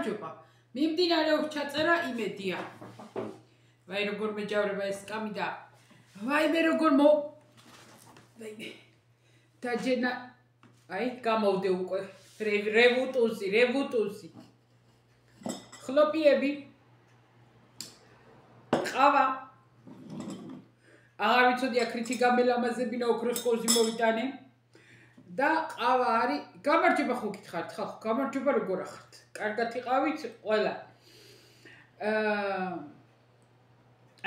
გამარჯობა. მიმდინარეობს ჩაწერა იმედია. ვაი როგორ მეჯავრება ეს კამი და ვაი მე როგორ დაჯენა აი გამოვდე უკვე რევუტუსი ხლოპიები ყავა აღარ ვიცოდი აქრითი გამელამაზებინა ოქროს ყოზი მოვიტანე და ყავა არის გამარჯობა ხო გითხართ ხალხო გამარჯობა როგორ ახართ კარგად იყავით ყველა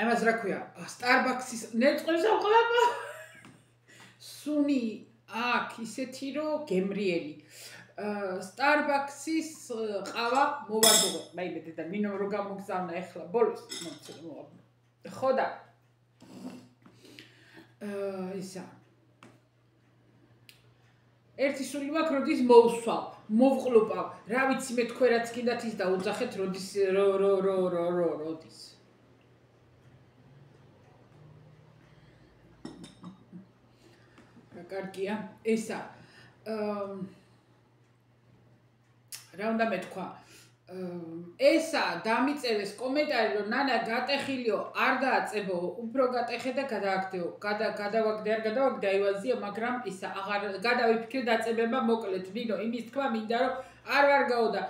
ამას რა ქვია Starbucks-ის ნეწყვის აყლაპა სუნი აქ ისეთი რომ გემრიელი Starbucks-ის ყავა მოვადუღე მაიმედე და მინო რო გამოგზავნა ახლა ბოლოს მოვაბნო ხო და ისა ერთი სული მაქვს როდის მოვსვალ მოვყლუპავ რა ვიცი მე თქვენ რაც კიდათ ის და უძახეთ როდის როდის რა კარგია ესა რა უნდა მეთქვა ესა დამიწერეს კომენტარი რომ ნანა გატეხილიო არ დააწებო უფრო გატეხე და გადააგდეო გადავაგდე აივაზია მაგრამ ისა აღარ გადავიფიქრე დაწებება მოკლედ ნინო იმის თქვა მინდა რომ არ ვარ გაოდა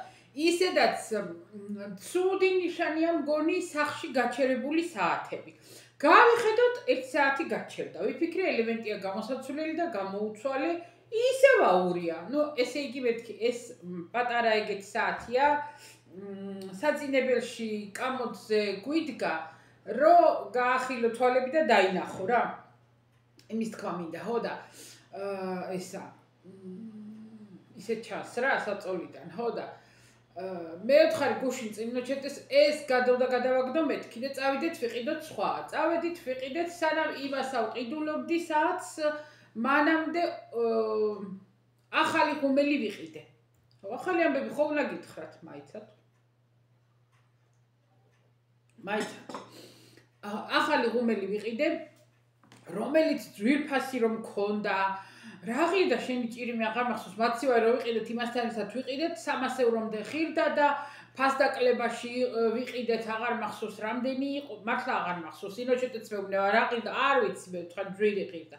ისედაც ცუდი ნიშანია მგონი სახში გაჩერებული საათები გავიხედოთ 1 საათი გაჩერდა ვიფიქრე ელემენტია გამოსაცვლელი და გამოუცვალე ისევ აურია ნუ ესე იგი მეთქი ეს პატარა ეგეთი საათია საძინებელში კამოდზე გვიდგა რომ გაახილო თვალები და დაინახო რა იმის თქვა მინდა ხო და ესა ისე ჩას რა საწოლიდან ხო და მე ვთხარი გუშინ წინოჩეტეს ეს გადავაგდო მეთქი და წავიდეთ ვიყიდოთ სხვა წავედით ვიყიდეთ სანამ იმას ავყიდულობდი საათს მანამდე ახალი ღუმელი ვიყიდე. ახალი ამბები ხო უნდა გითხრათ, მაიცად. ახალი ღუმელი ვიყიდე, რომელიც ძვირფასი რომ მქონდა, რაღი და შენი ჭირიმი აღარ მახსოვს, მაცივარ რომ ვიყიდეთ იმასთან ერთად ვიყიდეთ 300 ევრომდე ხირდა და ფასდაკლებაში ვიყიდეთ აღარ მახსოვს რამდენი იყო, მართლა აღარ მახსოვს, ინოჩეტეც მეუბნება რაღი და არ ვიცი მე თქვა ძვირი ხირდა.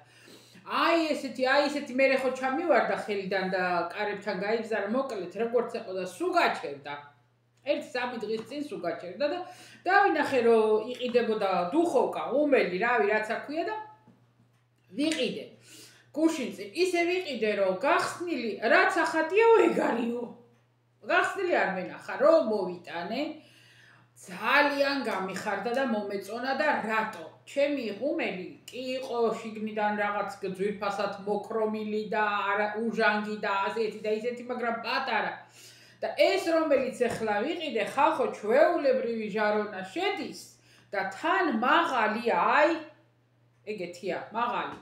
აი ესეთი მე ხო ჩამივარდა ხელიდან და კარებთან გაიგზავნა მოკლედ როგორც იყო და სულ გაჩერდა 1-3 დღის წინ სულ გაჩერდა და დავინახე რომ იყიდებოდა დუხოვკა უმელი რავი რაც აქვია და ვიყიდე გუშინ წინ ისე ვიყიდე რომ გახსნილი რაც ახატია ეგარიო გახსნილი არ მენახა რომ მოვიტანე ძალიან გამიხარდა და მომეწონა და რატო ჩემი ღუმელი კი იყო შიგნიდან რაღაც ძვირფასად მოქრომილი და უჟანგი და ასეთი და ისეთი მაგრამ პატარა და ეს რომელიც ახლა ვიყიდე ხალხო ჩვეულებრივი ჟარონა შედის და თან მაღალია აი ეგეთია მაღალი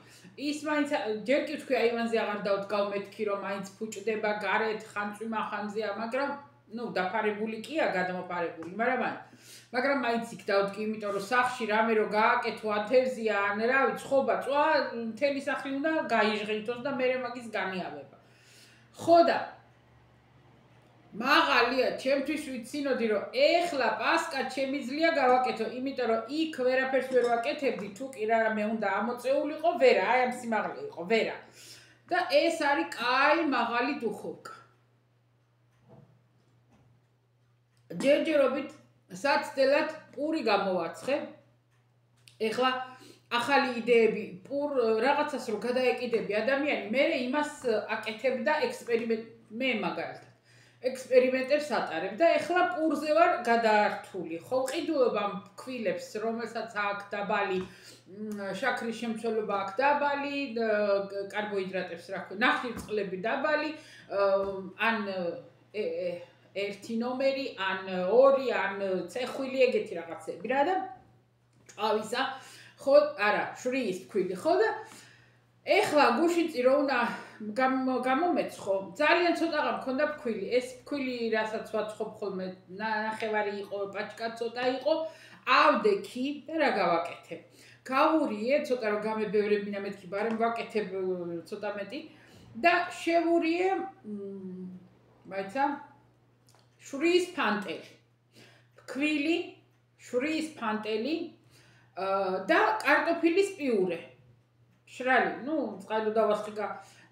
ის მაინც ჯერ კი თქვი აი იმანზე აღარ დავდგავ მეთქი რომ მაინც ფუჭდება გარეთ ხანწვიმა ხანზეა მაგრამ ნუ დაფარებული კია გადამოფარებული მაგრამ მაინც იქ დავდგი იმიტომ რომ სახში რამე რო გააკეთო ათევზია ან რავი ცხობა წვა მთელი სახლი უნდა გაიჟღინთოს და მერე მაგის განიავება ხო და მაღალია ჩემთვის ვიცინოდი რომ ეხლა პასკა შემიძლია გავაკეთო იმიტომ რომ იქ ვერაფერს ვერ ვაკეთებდი თუ კი რამე უნდა ამოწეულიყო ვერა აი ამ სიმაღლე იყო ვერა და ეს არის კაი მაღალი დუხოვკა ჯერჯერობით საცდელად პური გამოვაცხე. ეხლა ახალი იდეები პურ რაღაცას რო გადაეკიდები ადამიანი, მე იმას აკეთებდა ექსპერიმენტ მე მაგალითად. ექსპერიმენტებს ატარებ და ეხლა პურზე ვარ გადაართული. ხო ყიდულობა მქვილებს, რომელსაც აქვს დაბალი შაქრის შემცველობა აქვს დაბალი, კარბოჰიდრატებს რა ქვია, ნახშირწყლები დაბალი, ან ერთი ნომერი, ან 2, ან წეხვილი ეგეთი რაღაცები რა და ყავისა, ხო, არა, შვრიის ფქვილი, ხო და ეხლა გუშინწი რო უნდა გამომეცხო, ძალიან ცოტაღა მქონდა ფქვილი, ეს ფქვილი, რასაც ვაცხობ ხოლმე, ნახევარი იყო, პაჭკა ცოტა იყო, ავდექი და რა გავაკეთებ. გავურიე, ცოტა რომ გამებევრებინა მეთქი, ბარემ ვაკეთებ ცოტა მეტი და შევურიე, მაიცა შვრიის ფანტელი, ფქვილი, შვრიის ფანტელი და კარტოფილის პიურე. შრალი, წყალო დავასხიგა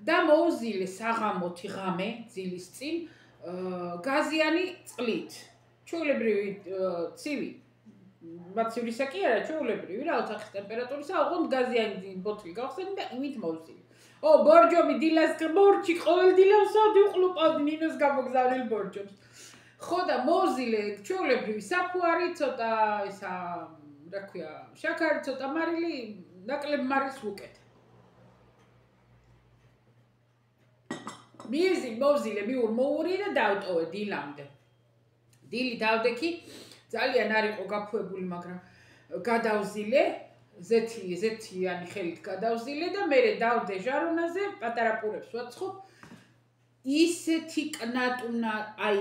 და მოუზილე საღამოთი ღამე ძილის წინ გაზიანი წყლით. ჩვეულებრივი ცივი მაცივისა კი არა, ჩვეულებრივი რაღაც ახის ტემპერატურისა, ოღონდ გაზიანი ბოთლი გავხსენი და იმით მოვზილე. ბორჯომი დილას ბორჯი ყოველ დილას ვიყლუპავდი ნინოს გამოგზავნილ ბორჯომს. ხო და მოვზილე ჩვეულებრივი საფუარი, ცოტა ისა, რა ქვია, შაქარი, ცოტა მარილი, ნაკლებ მარილს ვუკეთე. მოვზილე მოური და დავტოვე დილამდე. დილი დავდექი, ძალიან არ იყო გაფუებული, მაგრამ გადავზილე, ზეთიანი ხელით გადავზილე და მერე დავდე ჟარონაზე, პატარა პურებს ვაცხობ. ისეთი კნატუნა, აი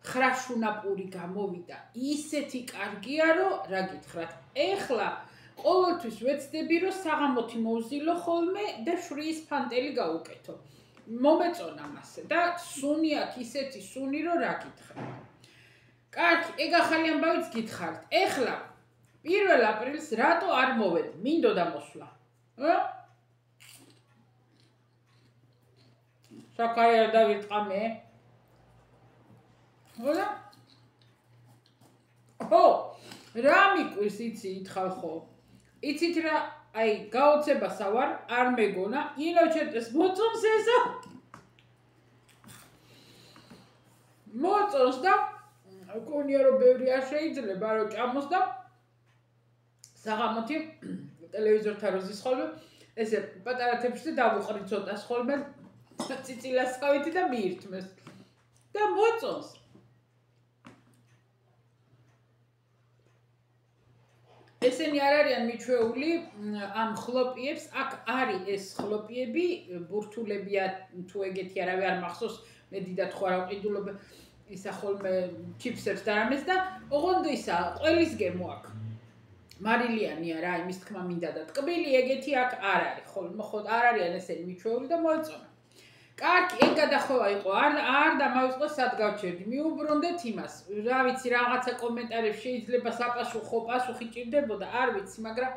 ხრაშუნა პური გამოვიდა, ისეთი კარგია, რომ რა გითხრათ. ეხლა ყოველთვის ვეცდები, რომ საღამოთი მოვზილო ხოლმე და შვრიის ფანტელი გავუკეთო. მომეწონა მასე და სუნი აქვს ისეთი სუნი, რომ რა გითხრათ. კარგი, ეგ ახალი ამბავიც გითხართ. ეხლა 1 აპრილს რატო არ მოვედი? მინდოდა მოსვლა. შაქარი არ დავიტყამე. ხოდა? რა მიკვირს იცით ხალხო? იცით რა, აი გაოცებასა ვარ, არ მეგონა, ინოჩენტეს მოწონს ესა. მოწონს და გონია რომ ბევრი არ შეიძლება რომ ჭამოს და საღამოთი ტელევიზორთან როზის ხოლმე ესე პატარა თეფშზე დავუყრი ცოტას ხოლმე ციცილასავით და მიირთმეს და მოწონს. ესენი არ არიან მიჩვეული ამ ხლოპიებს, აქ არის ეს ხლოპიები, ბურთულებია თუ ეგეთი არავე არ მახსოვს, მე დიდად ხო არ ვყიდულობ ისა ხოლმე ჩიფსებს და რამეს და ოღონდ ისა ყველის გემო აქ. მარილიანია რა, იმის თქმა მინდა და ტკბილი ეგეთი აქ არ არის, ხოლმე ხო არ არიან ესენი მიჩვეული და მოეწონა. კარგი, ეგ გადახოვა იყო, არ დამავიწყო სად გავჩერდი. მიუბრუნდეთ იმას. რა ვიცი, რაღაცა კომენტარებში შეიძლება საპასუხო პასუხი ჭირდებოდა, არ ვიცი, მაგრამ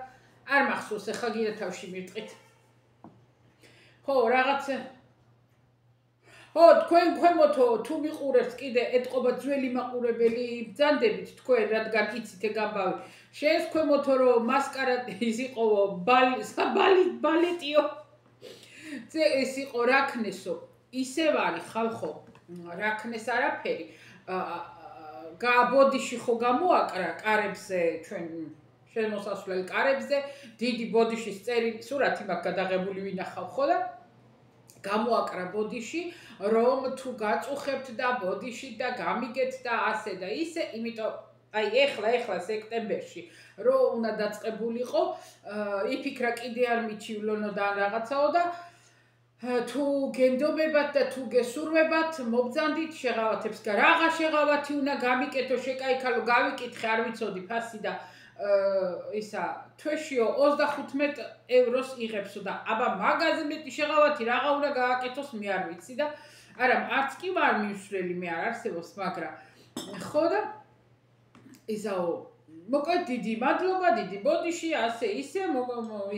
არ მახსოვს, ახლა გინდა თავში მივტყით. ხო, რაღაცა თქვენ ქვემოთო თუ მიყურებთ კიდე ეთყობა ძველი მაყურებელი ბრძანდებით თქვენ, რადგან იცით ეგ ამბავი. შენს ქვემოთო რომ მასკარადი ის იყო ბალეტიო. ეს იყო რაქნესო, ისევ არის ხალხო, რაქნეს არაფერი. ბოდიში ხო გამოაკრა კარებზე ჩვენ შემოსასვლელ კარებზე, დიდი ბოდიშის წერილი სურათი მაქვს გადაღებული ვინახავ ხო და გამოაკრა ბოდიში, რომ თუ გაწუხებთ და ბოდიში და გამიგეთ და ასე და ისე, იმიტომ აი ეხლა სექტემბერში რომ უნდა დაწყებულიყო, იფიქრა კიდე არ მიჩივლონო და რაღაცაო და თუ გენდობებათ და თუ გესურვებათ, მობძანდით შეღავათებს და რაღა შეღავათი უნდა გამიკეთო, შეკაიქალო, გავიკითხე, არ ვიცოდი ფასი და ისა თვეშიო 35 ევროს იღებსო და აბა მაგაზე მეტი შეღავათი რაღა უნდა გააკეთოს, მე არ ვიცი და არა, არც კი ვარ მივსვლელი, მე არ არსებობს, მაგრამ ხო და ისაო მოკლედ დიდი მადლობა, დიდი ბოდიში, ასე ისე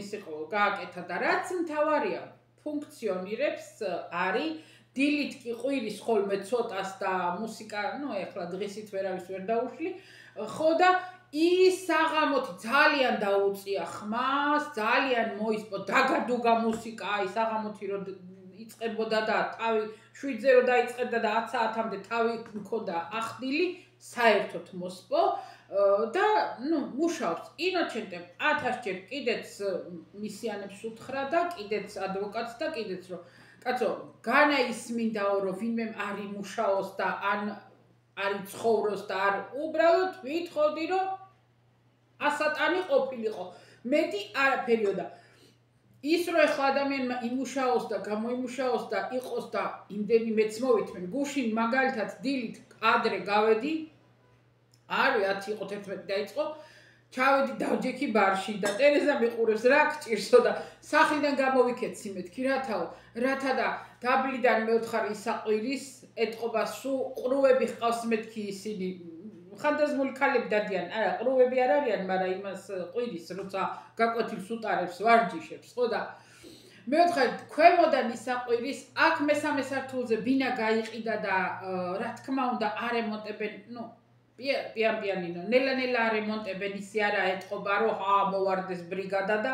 ის იყო გააკეთა და რაც მთავარია ფუნქციონირებს არის დილით კი ყვირის ხოლმე ცოტას და მუსიკა, ეხლა დღისით ვერავის ვერ დაუშვი, ხო და ის საღამოთი ძალიან დაუწია ხმას, ძალიან მოისპო დაგადუგა მუსიკა, აი საღამოთი რომ იწყებოდა და თავი 7-ზე რომ დაიწყებდა და 10 საათამდე თავი მქონდა ახდილი, საერთოდ მოსპო და მუშაობს. ინოჩენტემ 1000-ჯერ კიდეც მისიანებს უთხრა და კიდეც ადვოკატს და კიდეც რომ კაცო, განაისმინდაო რომ ვინმე არ იმუშაოს და ან არ იცხოვროს და არ უბრალოდ ვითხოვდი რომ ასატანი ყოფილიყო. მეტი არაფერიო და ის რომ ეხლა ადამიანმა იმუშაოს და გამოიმუშაოს და იყოს და იმდენი მეც მოვითმენ, გუშინ მაგალითად დილით ადრე გავედი, არ 10 იყო 11 დაიწყო ჩავედი დავჯექი ბარში და ტერეზა მიყურებს რა გჭირსო და სახლიდან გამოვიქეცი მეთქი რათა და დაბლიდან მეოთხარი საყვირის ეთყობა სულ ყრუები ჰყავს მეთქი ისინი ხანდაზმული ქალები დადიან არა ყრუები არ არიან მაგრამ იმას ყვირის როცა გაკვეთილს უტარებს ვარჯიშებს ხო და მეოთხარი ქვემოდან ის საყვირის აქ მესამე სართულზე ბინა გაიყიდა და რა თქმა უნდა არემონტებენ ნუ პიანინო ნელა არემონტებენ ისი არა ეთყობა რომ მოვარდეს ბრიგადა და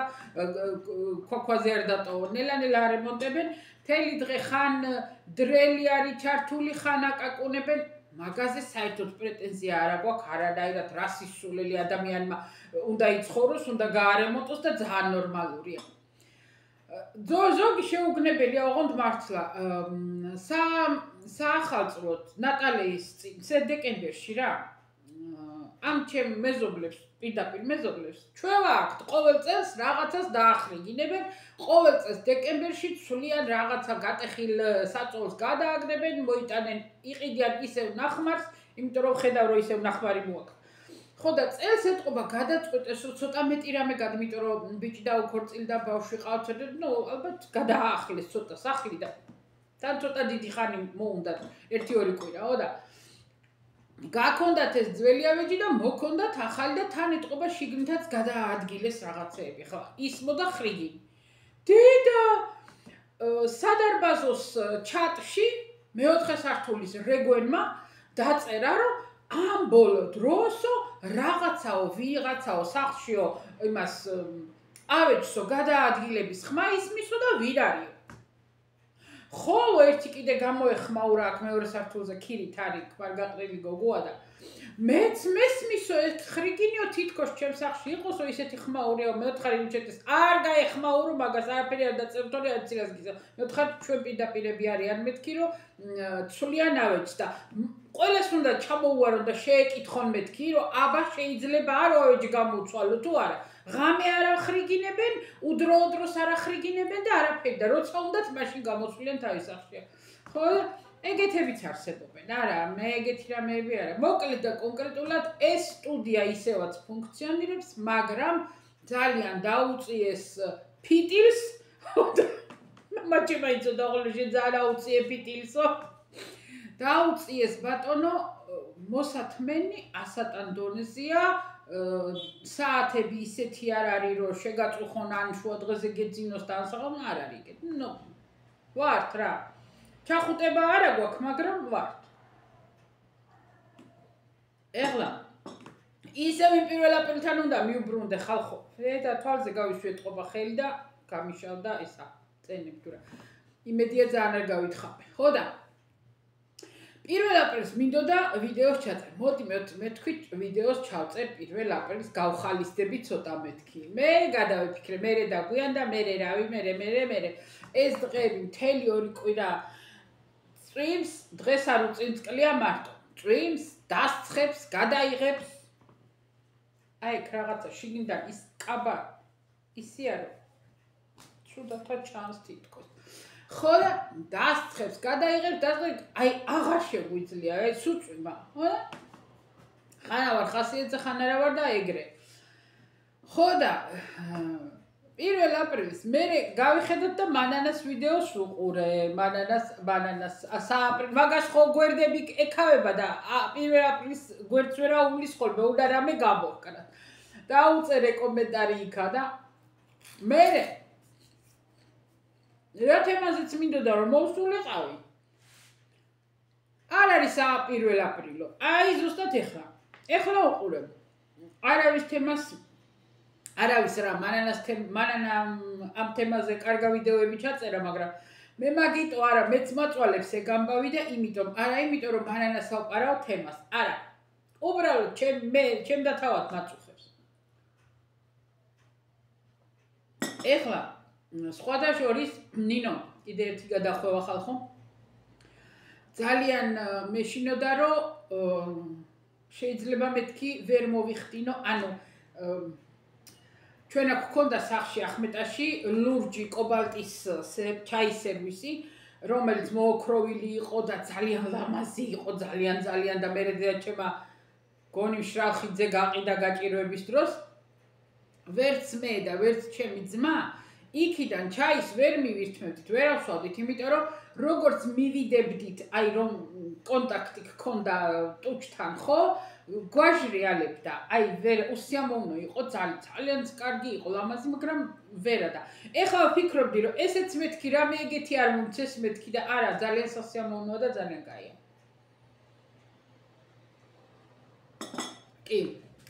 ქვაქვაზე არ დატოვო ნელა არემონტებენ თელი დღე ხან დრელი არის ჩართული ხან აკაკუნებენ მაგაზე საერთოდ პრეტენზია არ აქვს არანაირად რა სისულელი ადამიანმა უნდა იცხოვროს უნდა გაარემონტოს და ძალიან ნორმალურია ზოგი შეუგნებელია ოღონდ მართლა საახალწლოდ ნატალიის წინ დეკემბერში რა ამ ჩემ მეზობლებს პირდაპირ მეზობლებს ჩვენ ვაქვთ ყოველ წელს რაღაცას დაახრიგინებენ ყოველ წელს დეკემბერში ცვლიან რაღაცა გატეხილ საწოლს გადააგდებენ მოიტანენ იყიდიან ისევ ნახმარს იმიტომ რომ ხედავ რომ ისევ ნახმარი მოაქვს ხო და წელს ეთყობა გადაწყვეტეს რომ ცოტა მეტი რამე გადა იმიტომ რომ ბიჭი დაუქორწილდა ბავშვი ყავთ ნუ ალბათ გადააახლეს ცოტა სახლი და თან ცოტა დიდი ხანი მოუნდათ 1-2 კვირაო და გაქონდათ ეს ძველი ავეჯი და მოქონდათ ახალი და თან ეთყობა შიგნითაც გადააადგილეს რაღაცეები ხო ისმო და ხრიგი დედა სადარბაზოს ჩატში მეოთხე სართულის რეგვენმა დაწერა რომ ამ ბოლო დროსო ვიღაცაო სახლშიო იმას ავეჯსო გადაადგილების ხმა ისმისო და ვირ არისო ხოლო ერთი კიდე გამოეხმაურა აქ მეორე სართულზე ქირით არის კვარგაყრილი გოგოა და მეც მესმისო ეს ხრიგინიო თითქოს ჩემ სახლში იყოსო ისეთი ხმაურიო მეოთხარი უჩეთის არ გაეხმაურო მაგას არაფერი არ დაწერტოლი არ ცილას გიზა მეოთხარი ჩვენ პირდაპირები არიან მეთქი რომ ცვლიან ავეჯს და ყველას უნდა ჩამოუვარონ და შეეკითხონ მეთქი რომ აბა შეიძლება არ ავეჯი გამოუცვალო თუ არა ღამე არ ახრიგინებენ უდროოდროს არ ახრიგინებენ და არაფერი და როცა უნდათ მაშინ გამოსვლიან თავის სახლში ხო ეგეთებიც არსებობენ არა მე ეგეთი რამეები არა მოკლედ და კონკრეტულად ეს სტუდია ისევაც ფუნქციონირებს მაგრამ ძალიან დაუწიეს ფიტილს მაჩება იცოდა ხოლმე ძალიან დაუწიე ფიტილსო დაუწიეს ბატონო მოსათმენი ასატან დონეზია საათები ისეთი არ არის რომ შეგაწუხონ ან შუა დღეზე გეძინოს და ანსაღამ არ არის ეგეთ ნუ ვართ რა ჩახუტება არა გვაქვს მაგრამ ვართ ეხლა ისევ იმ პირველ აპრილთან უნდა მიუბრუნდე ხალხო და თვალზე გავიშვიეთ ყობა ხელი და გამიშალდა ესა წენები თუ რა იმედია ძალიან არ გავითხრა ხო და პირველ აპრილს მინდოდა ვიდეოს ჩაწერა. მოდი მე თქვი ვიდეოს ჩავწერ პირველ აპრილს გავხალისდები ცოტა მეთქი. მე გადავიფიქრე, მე დაგვიან და მე რავი, მე ეს დღეები მთელი 2 კვირა წვიმს, დღეს არ უწინწყლია მარტო. წვიმს, დასცხებს, გადაიღებს. აი, რაღაცა შიგნიდან ის კაბა ისია რომ ცუდად ჩანს თითქოს. ხო და დასცხებს, გადაიღებს, დასწრებს, აი აღარ შეგვიძლია, აი სუწვიმა, ხო? ხანა ვარ ხასიათზე, ხანა რა ვარ და ეგრე. ხო და პირველ აპრილს მე გავიხედოთ და მანანას ვიდეოს ვუყურე, მანანას სააპრილ მაგას ხო გვერდები ეკავება და პირველ აპრილს გვერდს ვერა უვლის ხოლმე, უნდა რამე გამოვკრა. დაუწერე კომენტარი იქა და მე რა თემაზეც მინდოდა რომ მოვსულიყავი. არ არის პირველ აპრილო. აი ზუსტად ეხლა უყურებ. არავის თემას არავის რა მანანა ამ თემაზე კარგა ვიდეოები ჩაწერა, მაგრამ მე მაგიტო არა მეც მაწვალებს ეგ ამბავი და იმიტომ რომ მანანას ავყარავ თემას. არა. უბრალოდ ჩემ და თავად მაწუხებს. ეხლა სხვადასხვის ნინო კიდე ერთი გადახვევა ხალხო. ძალიან მეშინოდა რომ შეიძლება მეთქი ვერ მოვიხდინო, ანუ ჩვენ აქ გქონდა სახში ახმეტაში ლურჯი კობალტის ჩაის სერვისი, რომელიც მოოქროვილი იყო და ძალიან ლამაზი იყო, ძალიან და მე რედეა ჩემა გონი მშრალხიძე გაყიდა გაჭირვების დროს ვერც მე და ვერც ჩემი ძმა იქიდან ჩაის ვერ მივირთმევდით, ვერ ავსვავდით, იმიტომ რომ როგორც მივიდებდით, აი რომ კონტაქტი გქონდა ტუჩთან, ხო? გვაჟრი ალებდა, აი ვერ უსიამოვნო იყო, ძალიან კარგი იყო ლამაზი, მაგრამ ვერა და ეხლა ვფიქრობდი, რომ ესეც მეთქი რამე ეგეთი არ მომცეს მეთქი და არა, ძალიან სასიამოვნოა და ძალიან კაია. კი,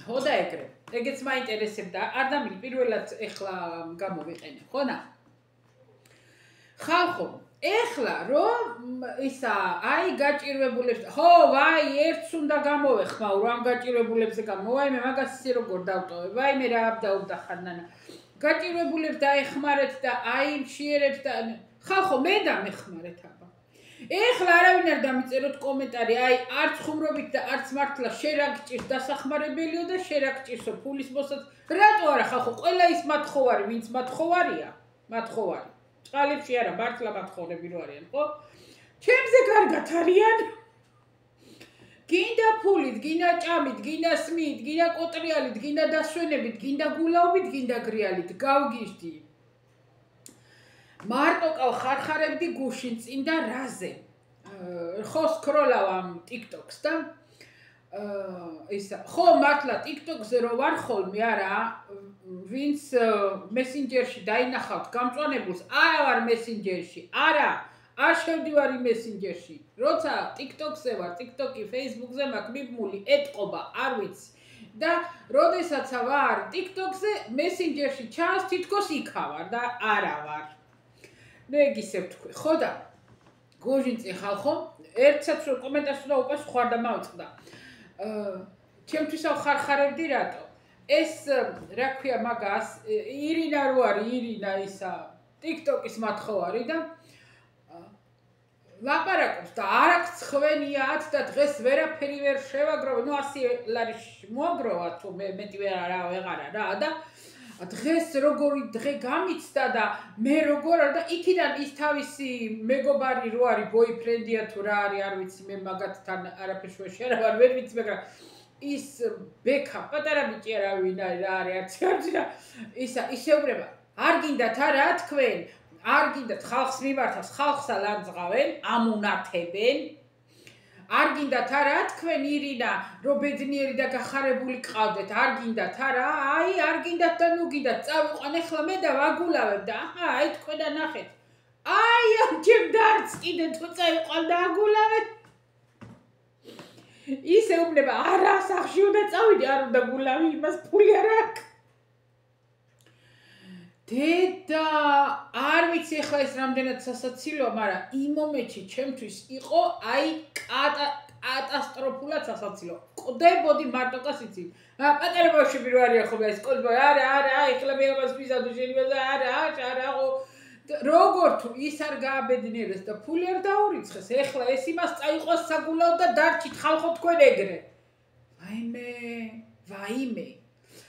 ხო და ეგრე. ეგეც მაინტერესებდა, ადამიანი პირველად ეხლა გამოვიყენე, ხონა? ხალხო, ეხლა რომ ისა, აი გაჭირვებულებს, ხო, ვაი, ერთს უნდა გამოვეხმაო, რომ ამ გაჭირვებულებზე ვაიმე, მაგას ისე როგორ დავტოვე, ვაიმე რა აბდაობდა ხანდანა. გაჭირვებულებს დაეხმარეთ და აი მშიერებს და ხალხო, მე დამეხმარეთ აბა. ეხლა არავინ არ დამიწეროთ კომენტარი, აი არც ხუმრობით და არც მართლა შენ რა გჭირს დასახმარებელიო და შენ რა გჭირსო ფულის მოსად. რატო არა ხალხო, ყველა ის მათხოვარი, ვინც მათხოვარია, მათხოვარი. წყალებში არა, მართლა მათხოვრები რო არიან, ხო? ჩემზე კარგად არიან. გინდა ფულით, გინდა ჭამით, გინდა სმით, გინდა კოტრიალით, გინდა დასვენებით, გინდა გულაობით, გინდა გრიალით, გავგიჟდი. მარტო ხარხარებდი გუშინ წინ და რაზე. ხო სკროლავ ამ TikTok-ს და ისა, ხო მართლა TikTok-ზე რო ვარ ხოლმე არა, ვინც Messenger-ში დაინახავთ გამწვანებულს, არა ვარ Messenger-ში, არა, არ შევდივარი Messenger-ში. როცა TikTok-ზე ვარ, TikTok-ი, Facebook-ზე მაქვს მიბმული ეთყობა, არ ვიცი. და როდესაც ვარ TikTok-ზე, Messenger-ში ჩანს თითქოს იქა ვარ და არა ვარ. ნუ ეგ ისევ თქვი, ხო და გოჟინწი ხალხო, ერთსაც კომენტარს უნდა უყოს ხარ და მავწყდა. ჩემთვის ხარხარებდი რატო? ეს რა ქვია მაგას, ირინა რო არის, ირინა ისა TikTok-ის მათხოვარი და ლაპარაკობს და არ აქვს ხვენიათ და დღეს ვერაფერი ვერ შევაგროვე, ნუ 100 ლარი მოაგროვა თუ მეტი ვეღარა რა და დღეს როგორი დღე გამიცდა და მე როგორ და იქიდან ის თავისი მეგობარი რო არის, ბოიფრენდია თუ რა არის, არ ვიცი, მე მაგათთან არაფერს შეეშარავარ, ვერ ვიცი, მაგრამ ის ბექა, პატარა ბიჭი არავინ არის, რა არის, არც და ისა, ისეუბრება, არ გინდათ არა თქვენ, არ გინდათ ხალხს მიმართავს, ხალხსა ლანძღავენ, ამუნათებენ, არ გინდათ არა თქვენ ირინა, რომ ბედნიერი და გახარებული ყავდეთ, არ გინდათ არა, აი არ გინდათ და ნუ გინდათ, წავიყვან ახლა მე და ვაგულავებ და აჰა, აი თქვენ და ნახეთ. აი ამ ჩემ დარც კიდე თუ წავიყვან და აგულავებ. ისე უბნება, არა, სახში უნდა წავიდე, არ უნდა გულავი, იმას ფული არ აქვს. დედა, არ ვიცი ახლა ეს რამდენად სასაცილოა, მაგრამ იმ მომენტში ჩემთვის იყო აი კატასტროფულად სასაცილო. ყდებოდი მარტოკას იცი. პატარა ბავშვები რო არიან ხოლმე ეს სკოლის არა, ეხლა მე ამას ვიზადო შეიძლება არა, როგორ თუ ის არ გააბედნიერეს და ფული არ დაურიცხეს, ეხლა ეს იმას წაიყვას საგულაო და დარჩით ხალხო თქვენ ეგრე. ვაიმე.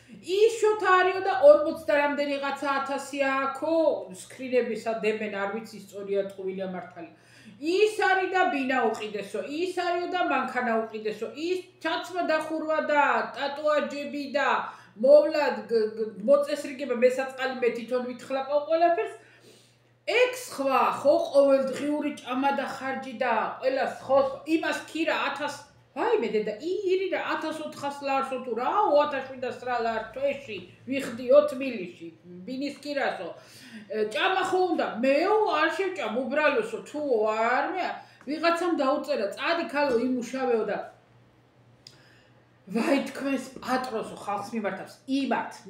ის შოთა არისო და 40 და რამდენი რაღაცა 1000 აქო სკრინებისა დებენ, არ ვიცი სწორია ტყუილია მართალი. ის არის და ბინა უყიდესო, ის არისო და მანქანა უყიდესო, ის ჩაცმა დახურვა და ტატუაჟები და მოვლად მოწესრიგება მესაწყალი მე თვითონ ვითხლაპავ ყველაფერს. ეგ სხვა, ხო ყოველდღიური ჭამა და ხარჯი და ყველას ხო იმას ქირა 1000 ვაიმე დედა, ირინა 1400 ლარსო თუ რა, 2700 ლარს თვეში ვიხდი 4 მილიში, ბინის კირასო. ჭამა ხო უნდა, მეო არ შევჭამ უბრალოსო, თუ არ მე ვიღაცამ დაუწერა, წადი ქალო იმუშავეო და ვაი თქვენს პატრონსო ხალხს მიმართავს,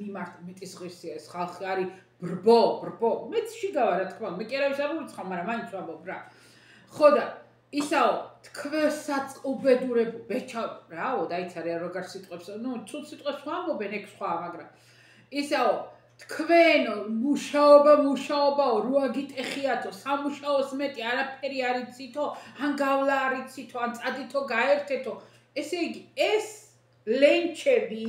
მიმართ მეტის ღირსია ეს ხალხი არის ბრბო, მეც შიგავა რა თქმა უნდა, მე კი არავის არ ურიცხავ, მაგრამ მაინც ვამბობ რა. ხო და ისაო თქვენსაც უბედურებო ბეჭა რაო დაიცარე როგორ სიტყვებს ნუ ცუდ სიტყვებს ვამბობენ ეგ სხვა მაგრამ ისაო თქვენო მუშაობაო რო აგიტეხიათო სამუშაოს მეტი არაფერი არ იცითო ან გავლა არ იცითო ან წადითო გაერთეთო ესე იგი ეს ლენჩები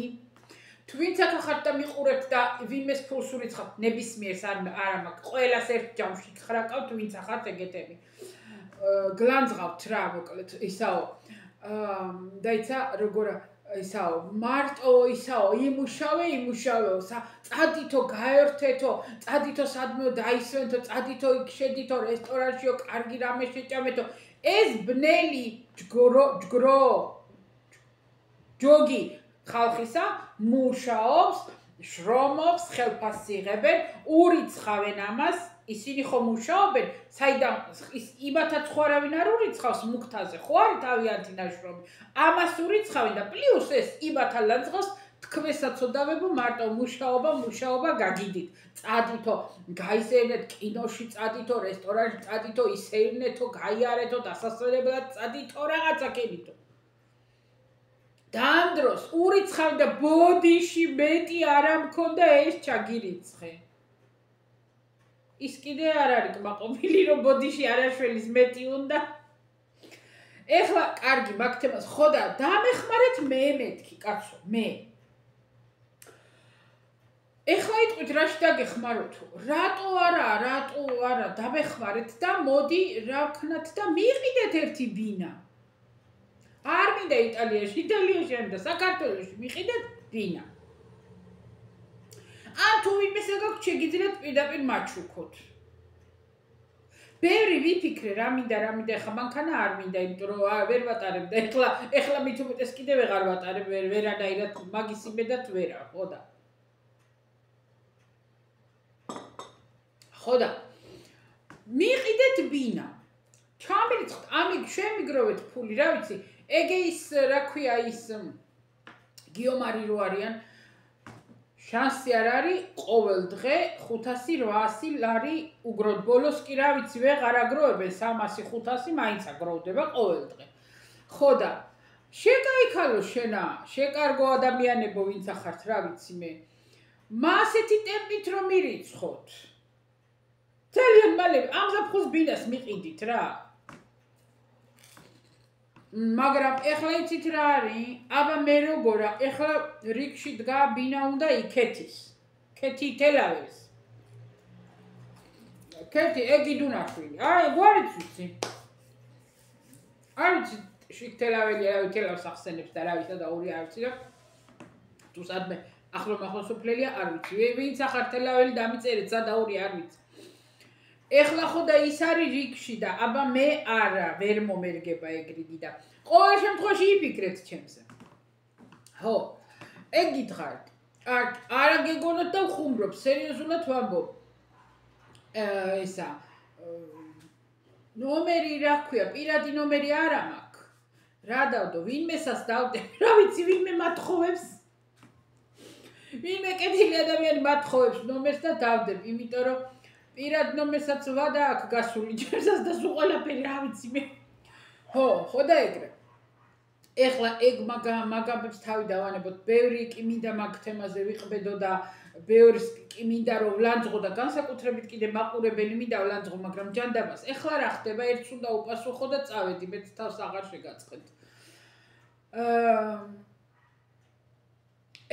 twin sakha ხართ და მიყურებთ და ვინმეს ფულს ურიცხავთ ნებისმიერს არა მაქვს ყველას ერთ ჯამში ხრაკავთ twin sakhat ეგეთები გლანძღავთ რა მოკლედ ისაო დაიცა როგორ ისაო მარტო ისაო იმუშავეო წადითო გაერთეთო წადითო სადმეო დაისვენთო წადითო იქ შედითო რესტორანშიო კარგი რამე შეჭამეთო ეს ბნელი ჯოგი ხალხისა მუშაობს შრომობს ხელფასს იღებენ ურიცხავენ ამას ისინი ხომ მუშაობენ საიდან იმათაც ხო არავინ არ ურიცხავს მუქთაზე ხო არის თავიანთი ნაშრომი ამას ურიცხავენ და პლუს ეს იმათა ლანძღოს თქვენსაცოდავებო მარტო მუშაობა გაგიდით წადითო გაისეირნეთ კინოში წადითო რესტორანში წადითო ისეირნეთო გაიარეთო დასასვენებლად წადითო რაღაცა კენითო დამ დროს ურიცხავენ და ბოდიში მეტი არა მქონდა ეს ჩაგირიცხე ის კიდე არ არის კმაყოფილი რომ ბოდიში არაშველის მეტი უნდა ეხლა კარგი მაგ თემას ხო და დამეხმარეთ მე მეთქი კაცო მე ეხლა იტყვით რაში დაგეხმაროთ რატო არა დამეხმარეთ და მოდი რა ვქნათ და მიყიდეთ ერთი ბინა არ მინდა იტალიაში და საქართველოში მიყიდეთ ბინა ან თუ ვინმესა გაქვთ შეგიძლიათ პირდაპირ მაჩუქოთ ბევრი ვიფიქრე რა მინდა ეხლა მანქანა არ მინდა იმიტომ რომ ვერ ვატარებ და ეხლა მით უმეტეს კიდე ვეღარ ვატარებ ვერანაირად მაგის იმედად ვერა ხო და მიყიდეთ ბინა ჩამირიცხთ ამით შემიგროვეთ ფული რა ვიცი ეგ ის რა ქვია ის გიომარი რო არიან შანსი არ არის ყოველ დღე 500-800 ლარი უგროთ ბოლოს კი რა ვიცი ვეღარ აგროვებენ 300-500 მაინც აგროვდება ყოველ დღე ხო და შეკაიქალო შენა შეკარგო ადამიანებო ვინც ახართ რა ვიცი მე მასეთი ტემპით რომ მირიცხოთ ძალიან მალე ამ ზაფხულს ბინას მიყიდით რა მაგრამ ეხლა იცით რა არის? აბა მე როგორა, ეხლა რიგში დგა ბინა უნდა იქეთის. ქეთი თელავეს. ქეთი ეგიდუნაშვილი. აი, გვარიც ვიცი. არ ვიცი, შიგთელაველი არავი თელავს ახსენებს და რა ვიცი და ორი არ ვიცი და თუ სადმე ახლო სოფლელია არ ვიცი. ვინც ახარ თელაველი დამიწერეთ სადა ორი არ ვიცი. ეხლა ხო და ის არის რიგში და აბა მე არა ვერ მომერგება ეგ რიგი და ყოველ შემთხვევაში იფიქრეთ ჩემზე. ხო, ეგ გითხარით. არა გეგონოთ და ვხუმრობ, სერიოზულად ვამბობ. ესა ნომერი რა ქვია, პირადი ნომერი არა მაქვს. რა დავდო, ვინმესას დავდებ, რა ვიცი, ვინმე მათხოვებს. ვინმე კეთილი ადამიანი მათხოვებს ნომერს და დავდებ, იმიტომ რომ პირად ნომერსაც ვადა აქ გასული ჯერსაც და სულ ყველაფერი რა ვიცი მე. ხო და ეგრე. ეხლა ეგ მაგამებს თავი დავანებოთ, ბევრი კი მინდა მაგ თემაზე ვიყბედო და ბევრს კი მინდა რომ ვლანძღო და განსაკუთრებით კიდე მაყურებელი მინდა ვლანძღო, მაგრამ ჯანდაბას. ეხლა რა ხდება, ერთს უნდა უპასუხო და წავედი, მეც თავს აღარ შეგაწყეთ.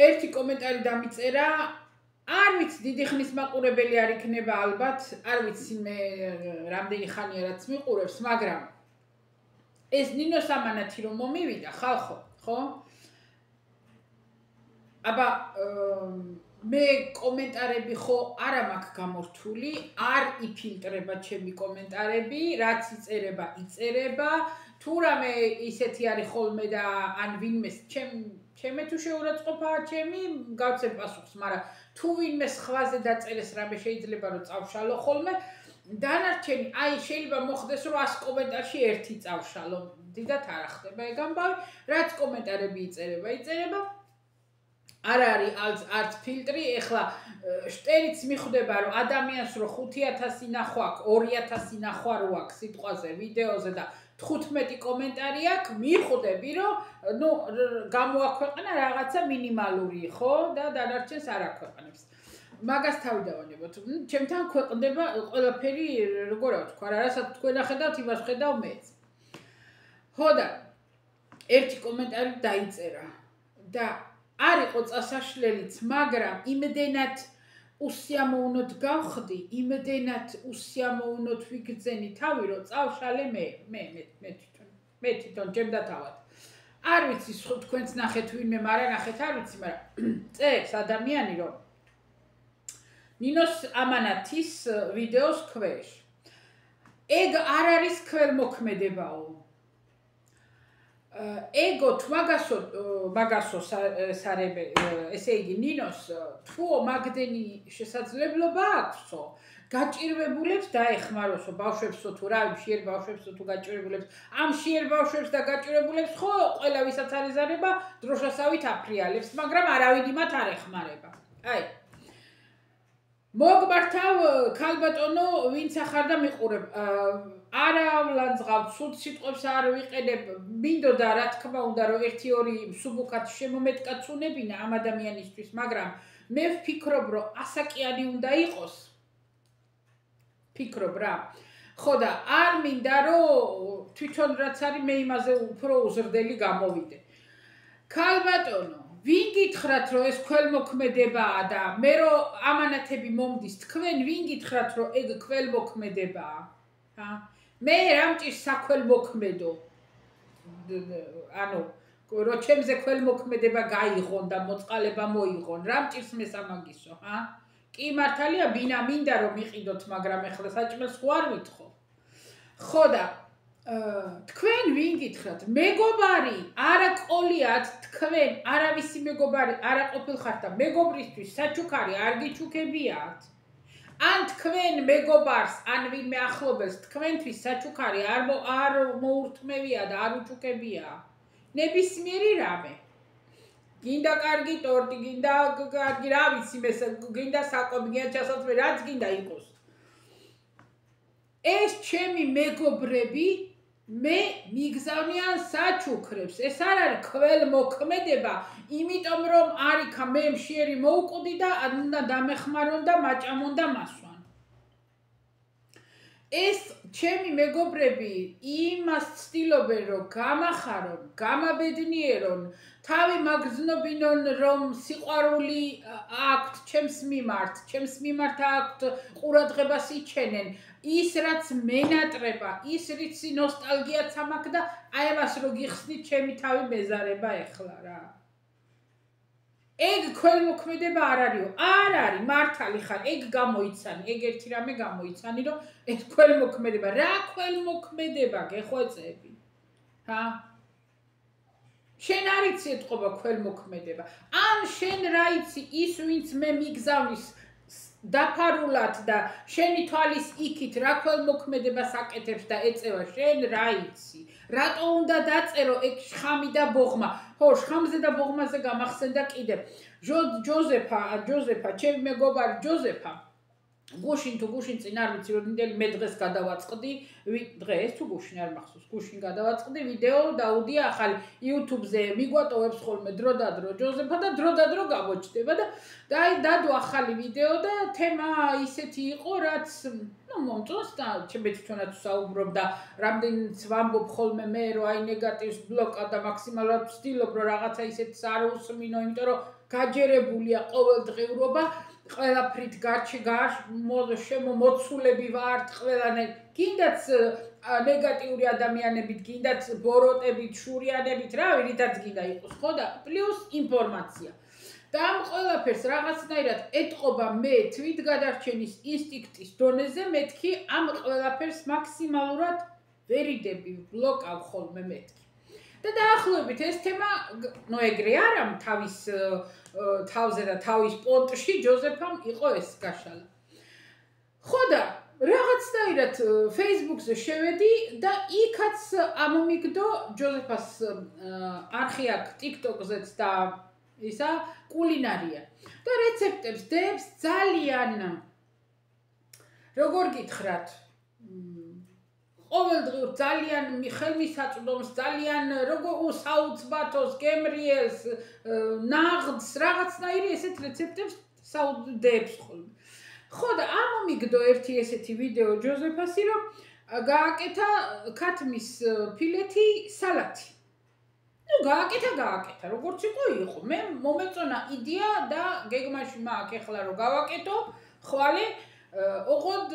ერთი კომენტარი დამიწერა არ ვიცი, დიდი ხნის მაყურებელი არ იქნება ალბათ, არ ვიცი მე რამდენი ხანია რაც მიყურებს, მაგრამ ეს ნინო სამანათი რომ მომივიდა ხალხო, ხო? აბა მე კომენტარები ხო არა მაქვს გამორთული, არ იფილტრება ჩემი კომენტარები, რაც იწერება, თუ რამე ისეთი არის ხოლმე და ან ვინმეს ჩემე თუ შეურაცხყოფაა ჩემი, გავცემ პასუხს, მაგრამ თუ ვინმე სხვაზე დაწერეს რამე შეიძლება რომ წავშალო ხოლმე დანარჩენი აი შეიძლება მოხდეს რომ 100 კომენტარში ერთი წავშალო დიდათ არ ხდება ეგ ამბავი რაც კომენტარები იწერება არ არის არც ფილტრი ეხლა შტერიც მიხვდება რომ ადამიანს რო 5000 ნახვა აქვს 2000 ნახვა რო აქვს სიტყვაზე ვიდეოზე და 15 კომენტარი აქვს მიხვდები რომ ნუ გამოაქვეყნა რაღაცა მინიმალური ხო და დანარჩენს არ აქვეყნებს მაგას თავი დავანებოთ ჩემთან ქვეყნდება ყველაფერი როგორ ვთქვა რასაც თქვენ ახედავთ იმას ხედავ მეც ხო და ერთი კომენტარი დაიწერა და არ იყო წასაშლელიც მაგრამ იმდენად უსიამოვნოდ გავხდი იმდენად უსიამოვნოდ ვიგრძენი თავი რომ წავშალე მე თვითონ ჩემ და თავად არ ვიცი თქვენც ნახეთ ვინმე, მაგრამ ნახეთ არ ვიცი, მაგრამ წერს ადამიანი რომ ნინოს ამანათის ვიდეოს ქვეშ. ეგ არ არის ქველმოქმედებაო. ეგოთ მაგასო სარebe, ესე იგი ნინოს თუ მაგდენი შესაძლებლობა აქვსო, გაჭირვებულებს დაეხმაროსო ბავშვებსო თუ რა, მშიერ ბავშვებსო თუ გაჭირვებულებს, ამ მშიერ ბავშვებს და გაჭირვებულებს ხო ყველა ვისაც არ ეზარება დროშასავით აფრიალებს, მაგრამ არავინ იმათ არ ეხმარება. აი მოგმართავ ქალბატონო, ვინც ახარ და მიყურებ. არა ვლანძღავ, ცუდ სიტყვებს არ ვიყენებ, მინდოდა რა თქმა უნდა რომ 1-2 მსუბუქად შემომეტკაცუნებინა ამ ადამიანისთვის, მაგრამ მე ვფიქრობ რომ ასაკიანი უნდა იყოს. ფიქრობ რა. ხო და არ მინდა რომ თვითონ რაც არის მე იმაზე უფრო უზრდელი გამოვიდე. ქალბატონო ვინ გითხრათ რომ ეს ქველმოქმედებაა და მე რომ ამანათები მომდის თქვენ ვინ გითხრათ რომ ეგ ქველმოქმედებაა? მე რამჭირს საქველმოქმედო. ანუ რომ ჩემზე ქველმოქმედება გაიღონ და მოწყალება მოიღონ, რამჭირს მე სამაგისო, კი მართალია ბინა მინდა რომ მიყიდოთ, მაგრამ ეხლა საჭმელს ხო არ ვითხოვ. ხო და თქვენ ვინ გითხრათ? მეგობარი არა ყოლიათ თქვენ არავისი მეგობარი არა ყოფილხართ და მეგობრისთვის საჩუქარი არ გიჩუქებიათ? ან თქვენ მეგობარს ან ვინმე ახლობელს თქვენთვის საჩუქარი არ მოურთმევია და არ უჩუქებია? ნებისმიერი რამე. გინდა კარგი ტორტი, გინდა კარგი რა ვიცი მე, გინდა საკვები, გინდა ჩასაცმელი, რაც გინდა იყოს. ეს ჩემი მეგობრები მე მიგზავნიან საჩუქრებს. ეს არ არის ქველმოქმედება, იმიტომ რომ არიქა მე მშიერი მოუკვდი და უნდა დამეხმარონ და მაჭამონ და მასვან. ეს ჩემი მეგობრები იმას ცდილობენ რომ გამახარონ, გამაბედნიერონ, თავი მაგზნობინონ რომ სიყვარული აქვთ ჩემს მიმართ აქვთ ყურადღებას იჩენენ. ის რაც მენატრება, ის რიცი ნოსტალგიაც ამაქვს და აი ამას რო გიხსნით ჩემი თავი მეზარება ეხლა რა. ეგ ქველმოქმედება არ არისო, არ არის მართალი ხარ, ეგ გამოიცანი, ეგ ერთი რამე გამოიცანი, რომ ეს ქველმოქმედება, რა ქველმოქმედება გეხვეწები? შენ არ იცი ეთყობა ქველმოქმედება. ან შენ რა იცი ის ვინც მე მიგზავნის დაფარულად და შენი თვალის იქით რა ქველმოქმედებას აკეთებს და ეწევა, შენ რა იცი? რატო უნდა დაწერო ეგ შხამი და ბოღმა? ხო, შხამზე და ბოღმაზე გამახსენდა კიდევ. ჯოზეფა, ჩემი მეგობარი ჯოზეფა. გუშინ წინ არ ვიცი რომ მე დღეს გადავაწყდი, დღეს თუ გუშინ არ მახსოვს, გუშინ გადავაწყდი ვიდეო დაუდია ახალი YouTube-ზე მიგვატოვებს ხოლმე დრო და დრო ჯოზეფა და დრო და დრო გამოჩდება და აი დადო ახალი ვიდეო და თემა ისეთი იყო, რაც მომწონს და ჩემი თვითონაც საუბრობ და რამდენიც ვამბობ ხოლმე მე რომ აი ნეგატივს ბლოკა და მაქსიმალურად ვცდილობ რომ რაღაცა ისეთს არ უსმინო, იმიტომ რომ გაჯერებულია ყოველდღიურობა. ყველაფრით შემომოცულები ვართ ყველანაირ. გინდაც ნეგატიური ადამიანებით, გინდაც ბოროტებით, შურიანებით, რავი, რითაც გინდა იყოს, ხო და პლუს ინფორმაცია. და ამ ყველაფერს რაღაცნაირად ეტყობა მე თვითგადარჩენის ინსტინქტის დონეზე, მეთქი ამ ყველაფერს მაქსიმალურად ვერიდები, ბლოკავ ხოლმე მეთქი. და დაახლოებით ეს თემა, ეგრე არა თავის თავზე და თავის პონტში ჯოზეფამ იყო ეს გაშალა. ხო და რაღაცნაირად Facebook-ზე შევედი და იქაც ამომიგდო ჯოზეფას არხი აქვს TikTok-ზეც და ისა კულინარია. და რეცეპტებს დებს ძალიან როგორ გითხრათ ყოველდღიურ ძალიან ხელმისაწვდომს, ძალიან როგორ საოცბათოს, გემრიელს, ნაღდს, რაღაცნაირი ესეთ რეცეპტებს საუდებს ხოლმე. ხო და ამომიგდო ერთი ესეთი ვიდეო ჯოზეფასი, რომ გააკეთა ქათმის ფილეთი სალათი. გააკეთა, როგორც იყო. მე მომეწონა იდეა და გეგმაში მაქვს ეხლა რომ გავაკეთო, ხვალე, ოღონდ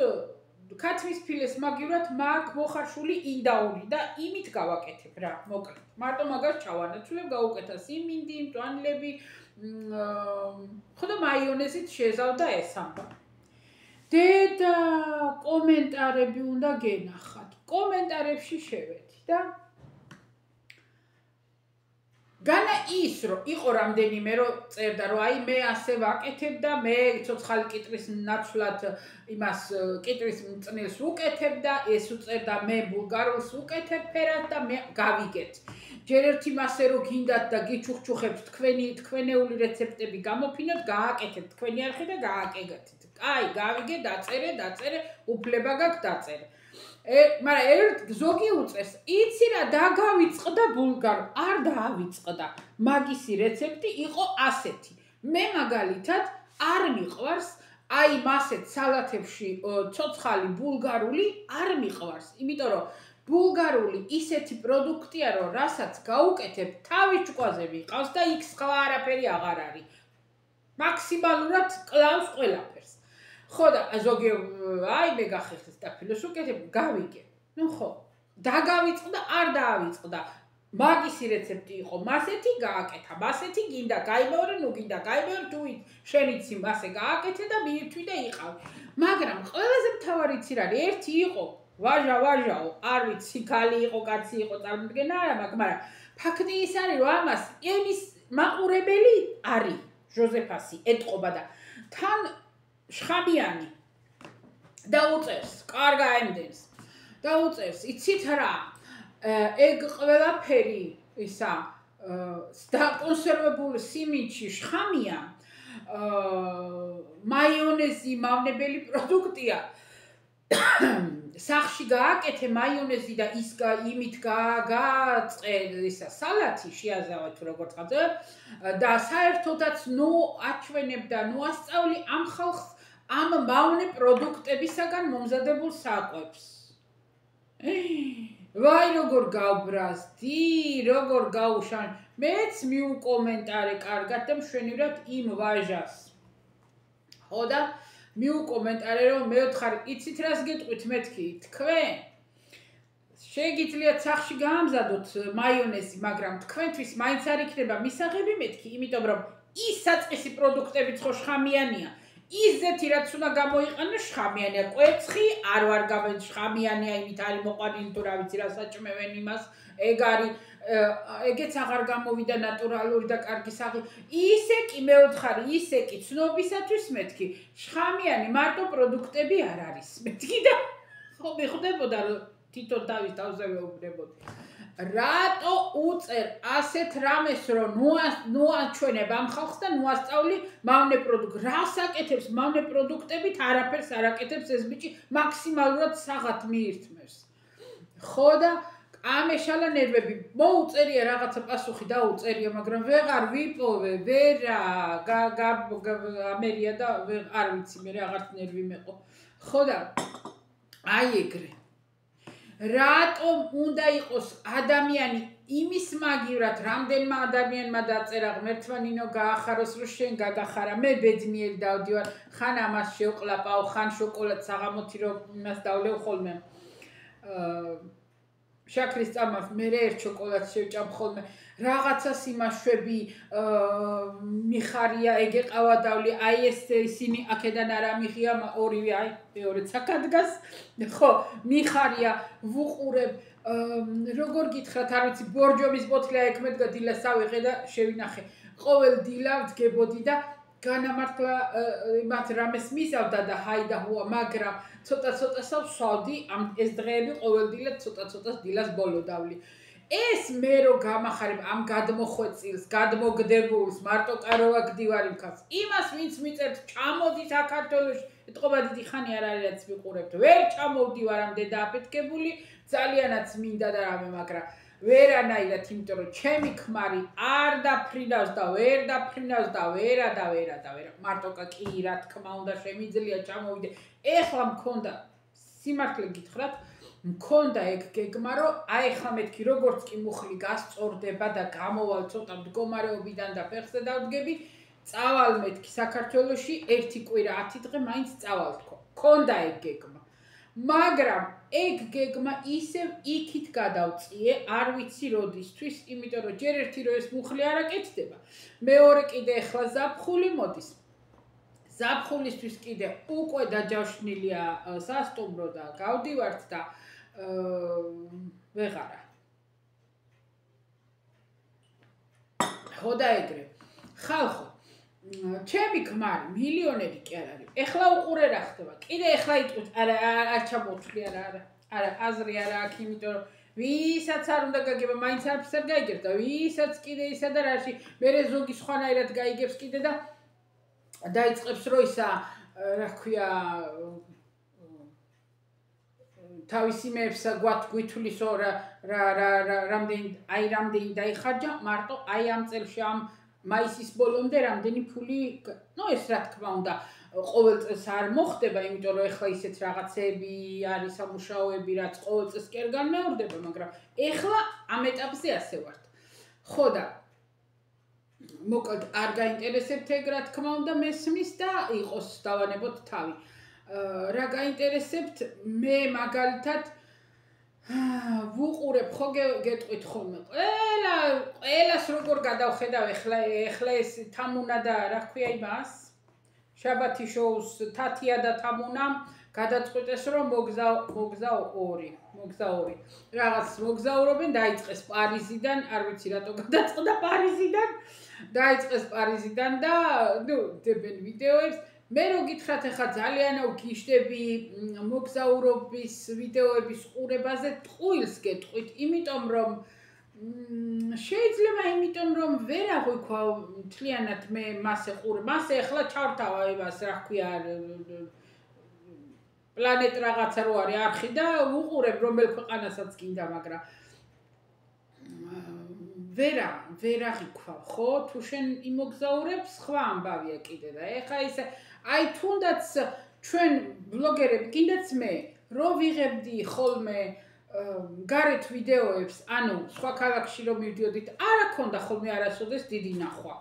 ქათმის ფილეს მაგივრად მაგ მოხარშული ინდაური და იმით გავაკეთებ რა, მოკლედ. მარტო მაგას ჩავანაცვლებ, გავუკეთა სიმინდი, მტვანილები, ხო და მაიონეზით შეზავდა ეს ამბავი. დედა კომენტარები უნდა გენახათ. კომენტარებში შევედი და განა ის რომ იყო რამდენიმე რომ წერდა რომ აი მე ასე ვაკეთებ და მე ცოცხალი კიტრის ნაცვლად იმას კიტრის მწნილს ვუკეთებ და ეს უწერდა მე ბულგარულს ვუკეთებ ფერად და მე გავიგეთ. ჯერ ერთი მასე რომ გინდათ და გიჩუხჩუხებთ თქვენეული რეცეპტები გამოფინოთ, გააკეთეთ თქვენი არხი და გააკეთეთ. აი, გავიგე, დაწერე, უფლება გაქვს დაწერე. მაგრამ ზოგი უწეს, იცი რა დაგავიწყდა ბულგარულ, არ დაავიწყდა. მაგისი რეცეპტი იყო ასეთი. მე მაგალითად არ მიყვარს აი მასეთ სალათებში ცოცხალი ბულგარული არ მიყვარს, იმიტომ რომ ბულგარული ისეთი პროდუქტია, რომ რასაც გაუკეთებ, თავის ჭკუაზე ვიყავს და იქ სხვა არაფერი აღარ არის. მაქსიმალურად კლავს ყველაფერს. ხო და ზოგი აი მე გახერხეს და ფილოს უკეთებ, გავიგე. ნუ ხო, დაგავიწყდა, არ დაავიწყდა. მაგისი რეცეპტი იყო, მასეთი გააკეთა, მასეთი გინდა გაიმეორე, ნუ გინდა გაიმეორე, თუ შენიცი მასე გააკეთე და მიირთვი და იყავ. მაგრამ ყველაზე მთავარი იცი რა არის, ერთი იყო ვაჟაო, არ ვიცი, ქალი იყო, კაცი იყო, წარმოდგენა არა, მაგრამ ფაქტი ის არის, რომ ამას ემის მაყურებელი არის ჟოზეფასი ეტყობა და თან შხამიანი დაუწერს, კარგ აემდენს. დაუწერს, იცით რა, ეგ ყველაფერი ისა დაკონსერვებული სიმინდში შხამია, მაიონეზი მავნებელი პროდუქტია. სახში გააკეთე მაიონეზი და ის იმით გააწყე ისა სალათი შეაზავე თუ როგორ ხაძე და საერთოდაც ნუ აჩვენებ და ნუ ასწავლი ამ ხალხს ამ მავნე პროდუქტებისაგან მომზადებულ საკვებს. ვაი როგორ გავბრაზდი, როგორ გაუშან. მეც მიუკომენტარე კარგად და მშვენივრად იმ ვაჟას. ხო და მიუკომენტარე რომ მეოთხარი იცით რას გეტყვით მეთქი თქვენ შეგიძლიათ სახში გაამზადოთ მაიონეზი, მაგრამ თქვენთვის მაინც არ იქნება მისაღები მეთქი, იმიტომ რომ ის საწყისი პროდუქტებიც ხო შხამიანია. ისეთი რაც უნდა გამოიყენოს შხამიანია, კვერცხი არ ვარ შხამიანია, იმით არის მოყვანილი თუ რა ვიცი რა საჭმევენ იმას, ეგ არის ეგეც აღარ გამოვიდა ნატურალური და კარგი სახი. ისე კი მეოთხარი, ისე კი ცნობისათვის მეთქი, შხამიანი მარტო პროდუქტები არ არის. მეთქი და ხო მიხვდებოდა რომ თვითონ თავის თავზე მეუბნებოდი. რატო უწერ ასეთ რამეს რომ ნუ აჩვენებ ამ ხალხს და ნუ ასწავლი მავნე პროდუქტ. რას აკეთებს მავნე პროდუქტებით, არაფერს არ აკეთებს ეს ბიჭი, მაქსიმალურად საღათ მიირთმევს. ხო და ამეშალა ნერვები, მოუწერია რაღაცა პასუხი დაუწერია, მაგრამ ვეღარ ვიპოვე, ვერა ამერია და არ ვიცი, მე აღარც ნერვი მეყო. ხო და აი ეგრე. რატომ უნდა იყოს ადამიანი იმის მაგივრად, რამდენმა ადამიანმა დაწერა ღმერთმა ნინო გაახაროს, რომ შენ გაგახარა, მე ბედნიერი დავდივარ, ხან ამას შევყლაპავ, ხან შოკოლადს აღამოთი რომ იმას დავლევ ხოლმე. შაქრის წამალს მე ერთ შოკოლადს შევჭამ ხოლმე, რაღაცას იმაშვები, მიხარია, ეგ ეყავა დავლი, აი ეს ისინი აქედან არ ამიღია, ორივე აი მეორე საკადგას, ხო, მიხარია, ვუყურებ, როგორ გითხრათ, არ ვიცი, ბორჯომის ბოთლია ექმედგა დილას ავიღე და შევინახე. ყოველ დილა ვდგებოდი და განამართლა მათ რამეს მისავდა და ჰაიდა ჰუა, მაგრამ ცოტა-ცოტასა ვსვავდი, ეს დღეები ყოველდღიურად ცოტა-ცოტას დილას ბოლო დავლი. ეს მე რო გამახარებ ამ გადმოხვეწილს, გადმოგდებულს, მარტო კაროვა გდივარი მქავს. იმას ვინც მიწერთ, ჩამოდი საქართველოში, ეთყობა დიდი ხანი არ არის რაც ვიყურებთ. ვერ ჩამოვდივარ ამ დედა აფეთქებული, ძალიანაც მინდა და რამე, მაგრამ ვერანაირად, იმიტომ რომ ჩემი ქმარი არ დაფრინავს და ვერ დაფრინავს და ვერა. მარტო კი რა თქმა უნდა შემიძლია ჩამოვიდე. ეხლა მქონდა სიმართლე გითხრათ, მქონდა ეგ გეგმა, რომ აი ხა მეთქი როგორც კი მუხლი გასწორდება და გამოვალ ცოტა მდგომარეობიდან და ფეხზე დავდგები, წავალ მეთქი საქართველოში 1 კვირა 10 დღე მაინც წავალ თქო. მქონდა ეგ გეგმა. მაგრამ ეგ გეგმა ისევ იქით გადავწიე, არ ვიცი როდისთვის, იმიტომ რომ ჯერ ერთი რომ ეს მუხლი არ აკეთდება, მეორე კიდე ახლა ზაფხული მოდის. ზაფხულისთვის კიდე უკვე დაჯავშნილია სასტუმრო და გავდივართ და ვეღარა. ხო და ეგრე. ხალხო, ჩემი ქმარი მილიონერი კი არ არის. ეხლა უყურე რა ხდება. კიდე ეხლა იტყვით, არ ჩამოთვლი არა, აზრი არა აქვს, იმიტომ რომ ვისაც არ უნდა გაგება, მაინც არაფერს არ გაიგებს და ვისაც კიდე ისა და რაში, მერე ზოგი სხვანაირად გაიგებს კიდე და დაიწყებს რო ისა, რა ქვია, თავისი მეებს გვითვლისო რამდენი დაიხარჯა, მარტო აი ამ წელში ამ მაისის ბოლომდე რამდენი ფული, ეს რა თქმა უნდა, ყოველ წელს არ მოხდება, იმიტომ რომ ეხლა ისეთ რაღაცები არის სამუშაოები, რაც ყოველ წელს კი არ განმეორდება, მაგრამ ეხლა ამ ეტაპზე ასე ვართ. ხო და მოკლედ არ გაინტერესებთ ეგ რა თქმა უნდა მესმის და იყოს დავანებოთ თავი. რა გაინტერესებთ მე მაგალითად ვუყურებ ხო გეტყვით ხოლმე ყველას როგორ გადავხედავ ეხლა ეს თამუნა და რა ქვია იმას შაბათი შოუს თათია და თამუნა გადაწყვეტეს რომ მოგზაო ორი რაღაც მოგზაურობენ დაიწყეს პარიზიდან არ ვიცი რატო გადაწყდა პარიზიდან და დებენ ვიდეოებს მე რო გითხრათ ახლა ძალიანო გიშდები მოგზაურობის ვიდეოების ყურებაზე ტყუილს გეტყვით, იმიტომ რომ შეიძლება იმიტომ რომ ვერ აღვიქვა მთლიანად მე მას ეყურებ, მას ახლა ჩავთავა იმას რა ქვია პლანეტ რაღაცა რო არის არხი და უყურებ რომელ ქვეყანასაც გინდა, მაგრამ ვერ აღიქვა, ხო? თუ შენ იმოგზაურებ, სხვა ამბავია კიდე და ეხა ისე აი თუნდაც ჩვენ ბლოგერები კიდეც მე რო ვიღებდი ხოლმე გარეთ ვიდეოებს, ანუ სხვა ქალაქში რომ მივდიოდით, არ აქონდა ხოლმე არასოდეს დიდი ნახვა.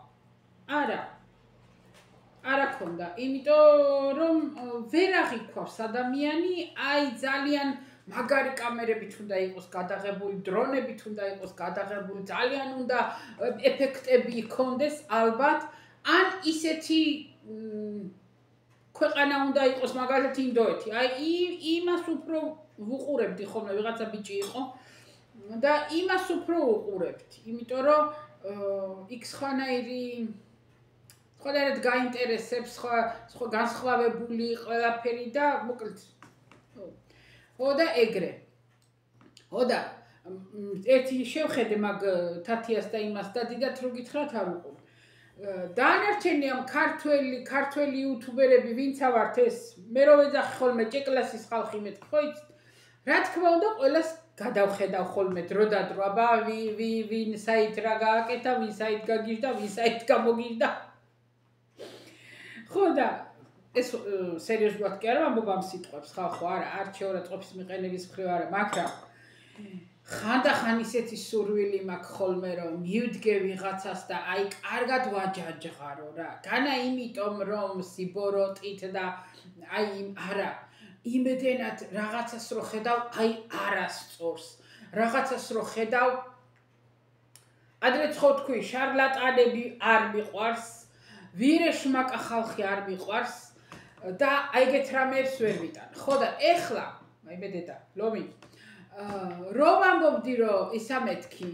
არ აქონდა, იმიტომ რომ ვერ აღიქვავს ადამიანი, აი ძალიან მაგარი კამერებით უნდა იყოს გადაღებული, დრონებით უნდა იყოს გადაღებული, ძალიან უნდა ეფექტები იქონდეს ალბათ, ან ისეთი ქვეყანა უნდა იყოს მაგალითად ინდოეთი. აი იმას უფრო ვუყურებდი ხოლმე ვიღაცა ბიჭი იყო და იმას უფრო ვუყურებდი, იმიტომ რომ იქ სხვანაირად გაინტერესებს, სხვა განსხვავებული ყველაფერი და მოკლედ ხო და ეგრე. ხო და ერთი შევხედე მაგ თათიას და იმას და დიდათ რო გითხრათ არ უყურებ. დანარჩენი ამ ქართველი იუთუბერები ვინცა ვართ ეს მე რო ვეძახი ხოლმე ჭეკლასის ხალხი მეთქი ხო იცით რა თქმა უნდა ყველას გადავხედავ ხოლმე დრო და დრო აბა ვინ საით რა გააკეთა ვინ საით გაგიჟდა ვინ საით გამოგიჟდა ხო და ეს სერიოზულად კი არა ამბობ ამ სიტყვებს ხალხო არა არჩევა წყობის მიყენების მხრივ არა მაგრამ ხანდახან ისეთი სურვილი მაქვს ხოლმე რომ მივდგე ვიღაცას და აი კარგად ვაჯაჯღარო რა განა იმიტომ რომ სიბოროტით და აი არა იმედენად რაღაცას რო ხედავ აი არასწორს რაღაცას რო ხედავ ადრე ხო თქვი შარლატანები არ მიყვარს ვირეშმაკა ხალხი არ მიყვარს და აიგეთ რამეებს ვერ ვიტან ხო და ეხლა აი მე დედა ლომი რომ ამბობდი რომ ისა მეთქი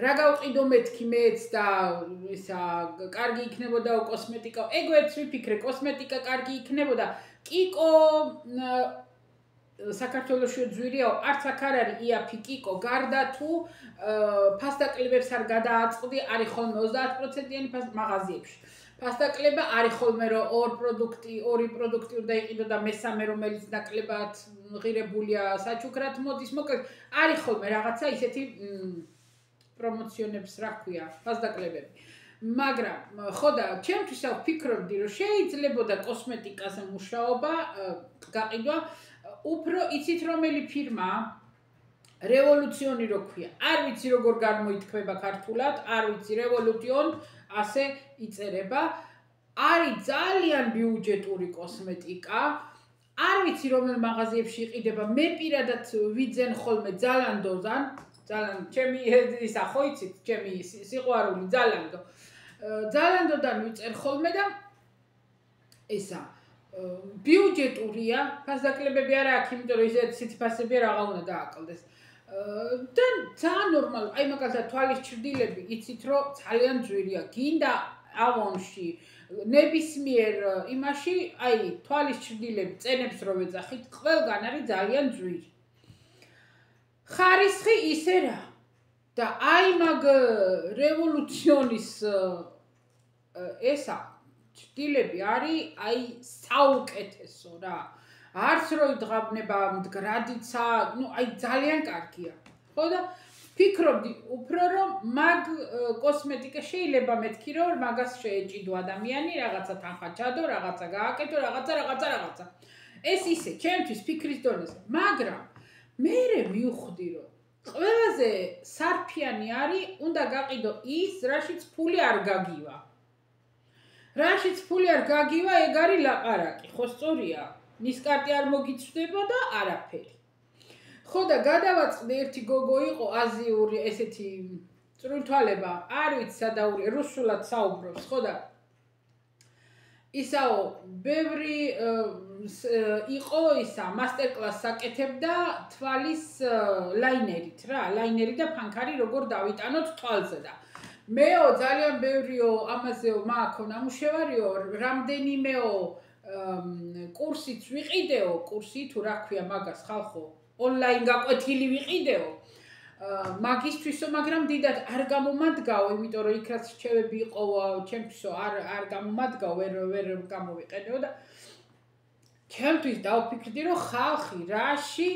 რა გავყიდო მეთქი მეც და ისა კარგი იქნებოდა კოსმეტიკა ეგ ვერც ვიფიქრე კოსმეტიკა კარგი იქნებოდა კიკო საქართველოში ძვირიაო არც აქ არ არის იაფი კიკო გარდა თუ ფასტაკლებს არ გადააწყდი არის ხოლმე 30%-იანი მაღაზიებში ფასტაკლება არის ხოლმე რომ ორი პროდუქტი უნდა იყიდო და მესამე რომელიც ნაკლებად ღირებულია საჩუქრად მოდის მოკლედ არის ხოლმე რაღაცა ისეთი პრომოციონებს რა ქვია ფასტაკლებები მაგრამ ხო და ჩემთვის ვფიქრობდი რომ შეიძლებოდა კოსმეტიკაზე მუშაობა გაყიდვა უფრო იცით რომელი ფირმა რევოლუციონი რო ქვია არ ვიცი როგორ გამოითქმება ქართულად არ ვიცი რევოლუციონ ასე იწერება არის ძალიან ბიუჯეტური კოსმეტიკა არ ვიცი რომელ მაღაზიებში იყიდება, მე პირადად ვიძენ ხოლმე ძალანდოდან, ჩემი ისა ხო იცით, ჩემი სიყვარული ძალანდო. ძალანდოდან ვიწერ ხოლმე და ისა ბიუჯეტურია, ფასდაკლებები არ აქვს, იმიტომ რომ ისეთ სიტფასები რაღა უნდა დააკლდეს. და ძალიან ნორმალურია, აი მაგალითად თვალის ჩრდილები, იცით რომ ძალიან ძვირია, გინდა ავონში, ნებისმიერ იმაში, აი თვალის ჩრდილები, წენებს რო ვეძახით, ყველგან არის ძალიან ძვირი. ხარისხი ისე რა. და აი მაგ რევოლუციონის ესა ჩრდილები არის აი საუკეთესო რა. არც რო იდღაბნება მდგრადიცა, აი ძალიან კარგია. ხო და ფიქრობდი უფრო რომ მაგ კოსმეტიკა შეიძლება მეთქი რომ მაგას შეეჭიდო ადამიანი, რაღაცა თანხა ჩადო, რაღაცა გააკეთო, რაღაცა. ეს ისე, ჩემთვის ფიქრის დონეზე, მაგრამ მე მივხვდი რომ ყველაზე სარფიანი არის, უნდა გაყიდო ის, რაშიც ფული არ გაგივა. რაშიც ფული არ გაგივა, ეგ არის ლაპარაკი, ხო სწორია? ნისკარტი არ მოგიცვდება და არაფერი. ხო და გადავაწყდი ერთი გოგო იყო აზიური ესეთი წვრილთვალება, არ ვიცი სადაური, რუსულად საუბრობს, ხო და ისაო ბევრი იყო ისა მასტერკლასს აკეთებდა თვალის ლაინერით რა, ლაინერი და ფანქარი როგორ დავიტანოთ თვალზე და მეო ძალიან ბევრიო ამაზეო მააქო ნამუშევარიო, რამდენიმეო კურსიც ვიყიდეო, კურსი თუ რა ქვია მაგას ხალხო, ონლაინ გაკვეთილი ვიყიდეო. მაგისთვისო, მაგრამ დიდად არ გამომადგაო, იმიტომ რომ იქ რაც რჩევები იყო ჩემთვისო არ გამომადგაო, ვერ გამოვიყენეო და ჩემთვის დავფიქრდი, რომ ხალხი რაში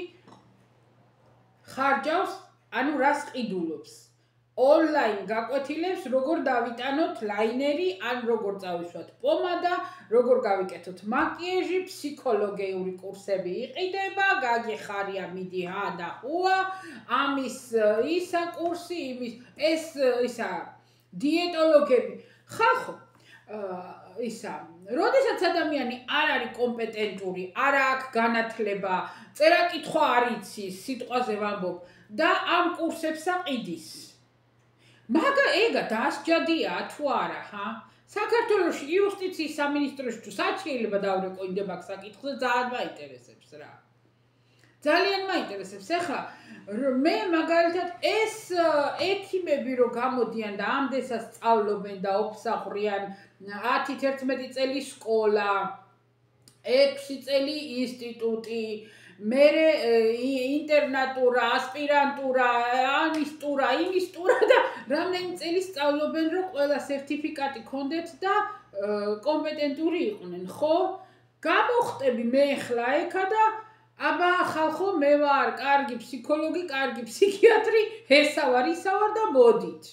ხარჯავს, ანუ რას ყიდულობს. ონლაინ გაკვეთილებს, როგორ დავიტანოთ ლაინერი, ან როგორ წავისვათ პომადა, როგორ გავიკეთოთ მაკიაჟი, ფსიქოლოგიური კურსები იყიდება, გაგიხარია მიდი და ხუა, ამის ისა კურსი, იმის ეს ისა დიეტოლოგები. ხალხო, ისა, როდესაც ადამიანი არ არის კომპეტენტური, არ აქვს განათლება, წერა-კითხვა არ იცის, სიტყვაზე ვამბობ და ამ კურსებს აყიდის. მაგა ეგა დასჯადია თუ არა, ხა? საქართველოში იუსტიციის სამინისტროში თუ სად შეიძლება დავრეკო იმდება აქ საკითხზე, ძალიან მაინტერესებს რა. ძალიან მაინტერესებს. ეხლა მე მაგალითად ეს ექიმები რო გამოდიან და ამდენსაც სწავლობენ და ოფსაყრიან 10-11 წელი სკოლა, 6 წელი ინსტიტუტი, მერე ინტერნატურა, ასპირანტურა, ამის ტურა და რამდენი წელი სწავლობენ რომ ყველა სერტიფიკატი ქონდეთ და კომპეტენტური იყვნენ, ხო? გამოხტები მე ახლა ეკა და აბა ხალხო მე ვარ კარგი ფსიქოლოგი, კარგი ფსიქიატრი, ესა ვარ და მოდით.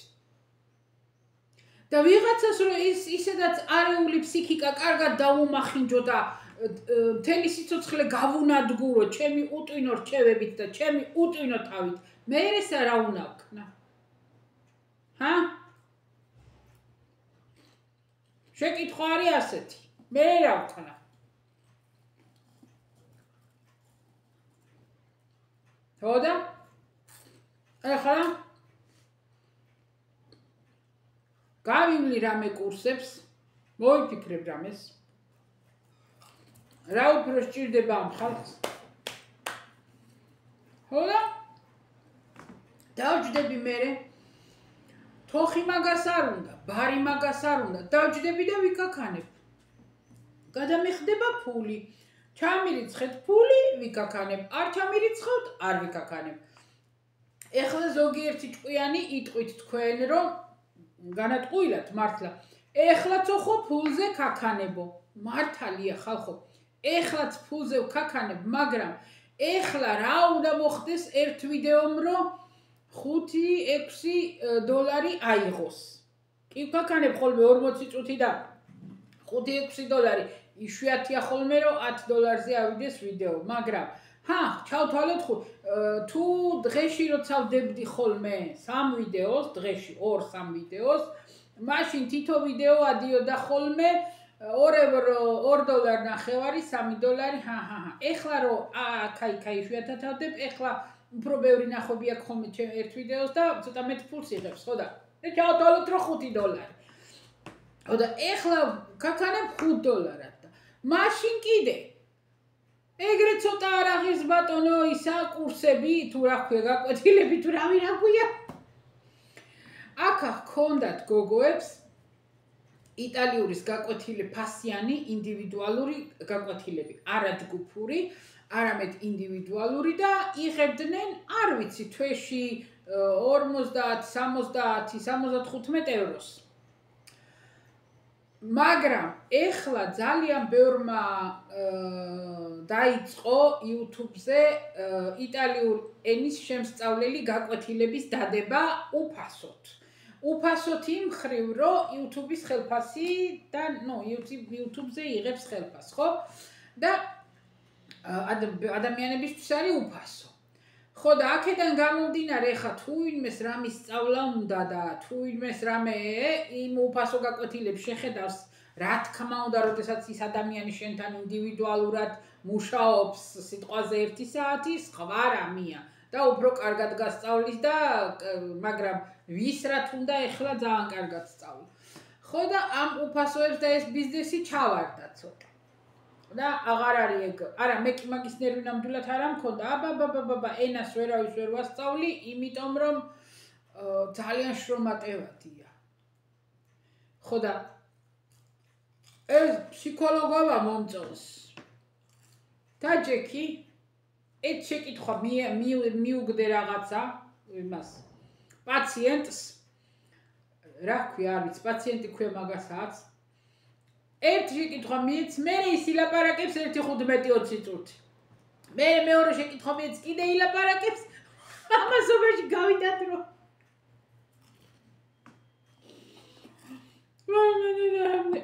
და ვიღაცას რომ ისედაც არეული ფსიქიკა კარგად დაუმახინჯო და მთელი სიცოცხლე გავუნადგურო ჩემი უტვინო რჩევებით და ჩემი უტვინო თავით, მე ესა რა უნდა ვქნა? ჰა? შეკითხვა არის ასეთი. მე რა ვქნა? თოდა? ახლა გავივლი რამე კურსებს, მოვიფიქრებ რამეს. რა უფრო სჭირდება ამ ხალხს? თოდა? დავჯდები მერე. თოხი მაგას არ უნდა, ბარი მაგას არ უნდა, დავჯდები და ვიკაქანებ. გადამიხდება ფული. ჩამირიცხეთ ფული, ვიკაქანებ. არ ჩამირიცხავთ, არ ვიკაქანებ. ეხლა ზოგიერთი ჭკვიანი იტყვით თქვენ, რომ განატყუილად მართლა. ეხლაც ხო ფულზე ქაქანებო. მართალია ხალხო. ეხლაც ფულზე ვქაქანებ, მაგრამ ეხლა რა უნდა მოხდეს ერთ ვიდეომ, რომ $5-6 აიღოს. კი ვქაქანებ ხოლმე 40 წუთი და $5-6 იშვიათია ხოლმე რომ $10-ზე ავიდეს ვიდეო, მაგრამ ჩავთვალოთ თუ დღეში როცა ვდებდი ხოლმე 3 ვიდეოს, დღეში 2-3 ვიდეოს, მაშინ თითო ვიდეო ადიოდა ხოლმე $2 ნახევარი, $3, ეხლა რომ აქ-იქ შევათათავდებ, ეხლა უფრო ბევრი ნახობი აქვს ხოლმე ერთ ვიდეოს და ცოტა მეტ ფულს იღებს, ხო და? და ჩავთვალოთ რომ $5. ხო და ეხლა გაქანებ $5 და მაშინ კიდე ეგრე ცოტა არ აღის ბატონო ისა კურსები თუ რა ქვია გაკვეთილები თუ რავი რა ქვია. აქ ჰქონდათ გოგოებს იტალიური გაკვეთილები ფასიანი ინდივიდუალური გაკვეთილები, არა ჯგუფური, არამედ ინდივიდუალური და იღებდნენ, არ ვიცი, თვეში 50, 70, 75 ევროს. მაგრამ ეხლა ძალიან ბევრმა დაიწყო YouTube-ზე იტალიურ ენის შემსწავლელი გაკვეთილების დადება უფასოდ. უფასოდ იმ ხრივ, რომ YouTube-ის ხელფასი და YouTube-ზე იღებს ხელფასს, ხო? და ადამიანებისთვის არის უფასო. ხო და აქედან გამომდინარე, ხა თუ ვინმეს რამის სწავლა უნდა და თუ ვინმეს რამე იმ უფასო გაკვეთილებს შეხედავს, რა თქმა უნდა, როდესაც ის ადამიანი შენთან ინდივიდუალურად მუშაობს სიტყვაზე 1 საათი, სხვა რამეა და უფრო კარგად გასწავლის და მაგრამ ვის რა თუნდა ეხლა ძალიან კარგად სწავლა. ხო და ამ უფასოებს და ეს ბიზნესი ჩავარდა ცოტა. და აღარ არის ეგ. არა, მე კი მაგის ნერვი ნამდვილად არ მქონდა. აბა, ენას ვერავის ვერ ვასწავლი, იმიტომ რომ ძალიან შრომატევადია. ხო და ეს ფსიქოლოგობა მომწონს. დაჯექი, ეს შეკითხვა მიუგდე რაღაცა, იმას. პაციენტს რა ქვია, არ ვიცი, პაციენტი ქვია მაგასაც. ერთ შეკითხვა მიეც, მე ის ილაპარაკებს 1:15-20 წუთი. მე მეორე შეკითხვა მიეც კიდე ილაპარაკებს, ამასობაში გავიდათ რომ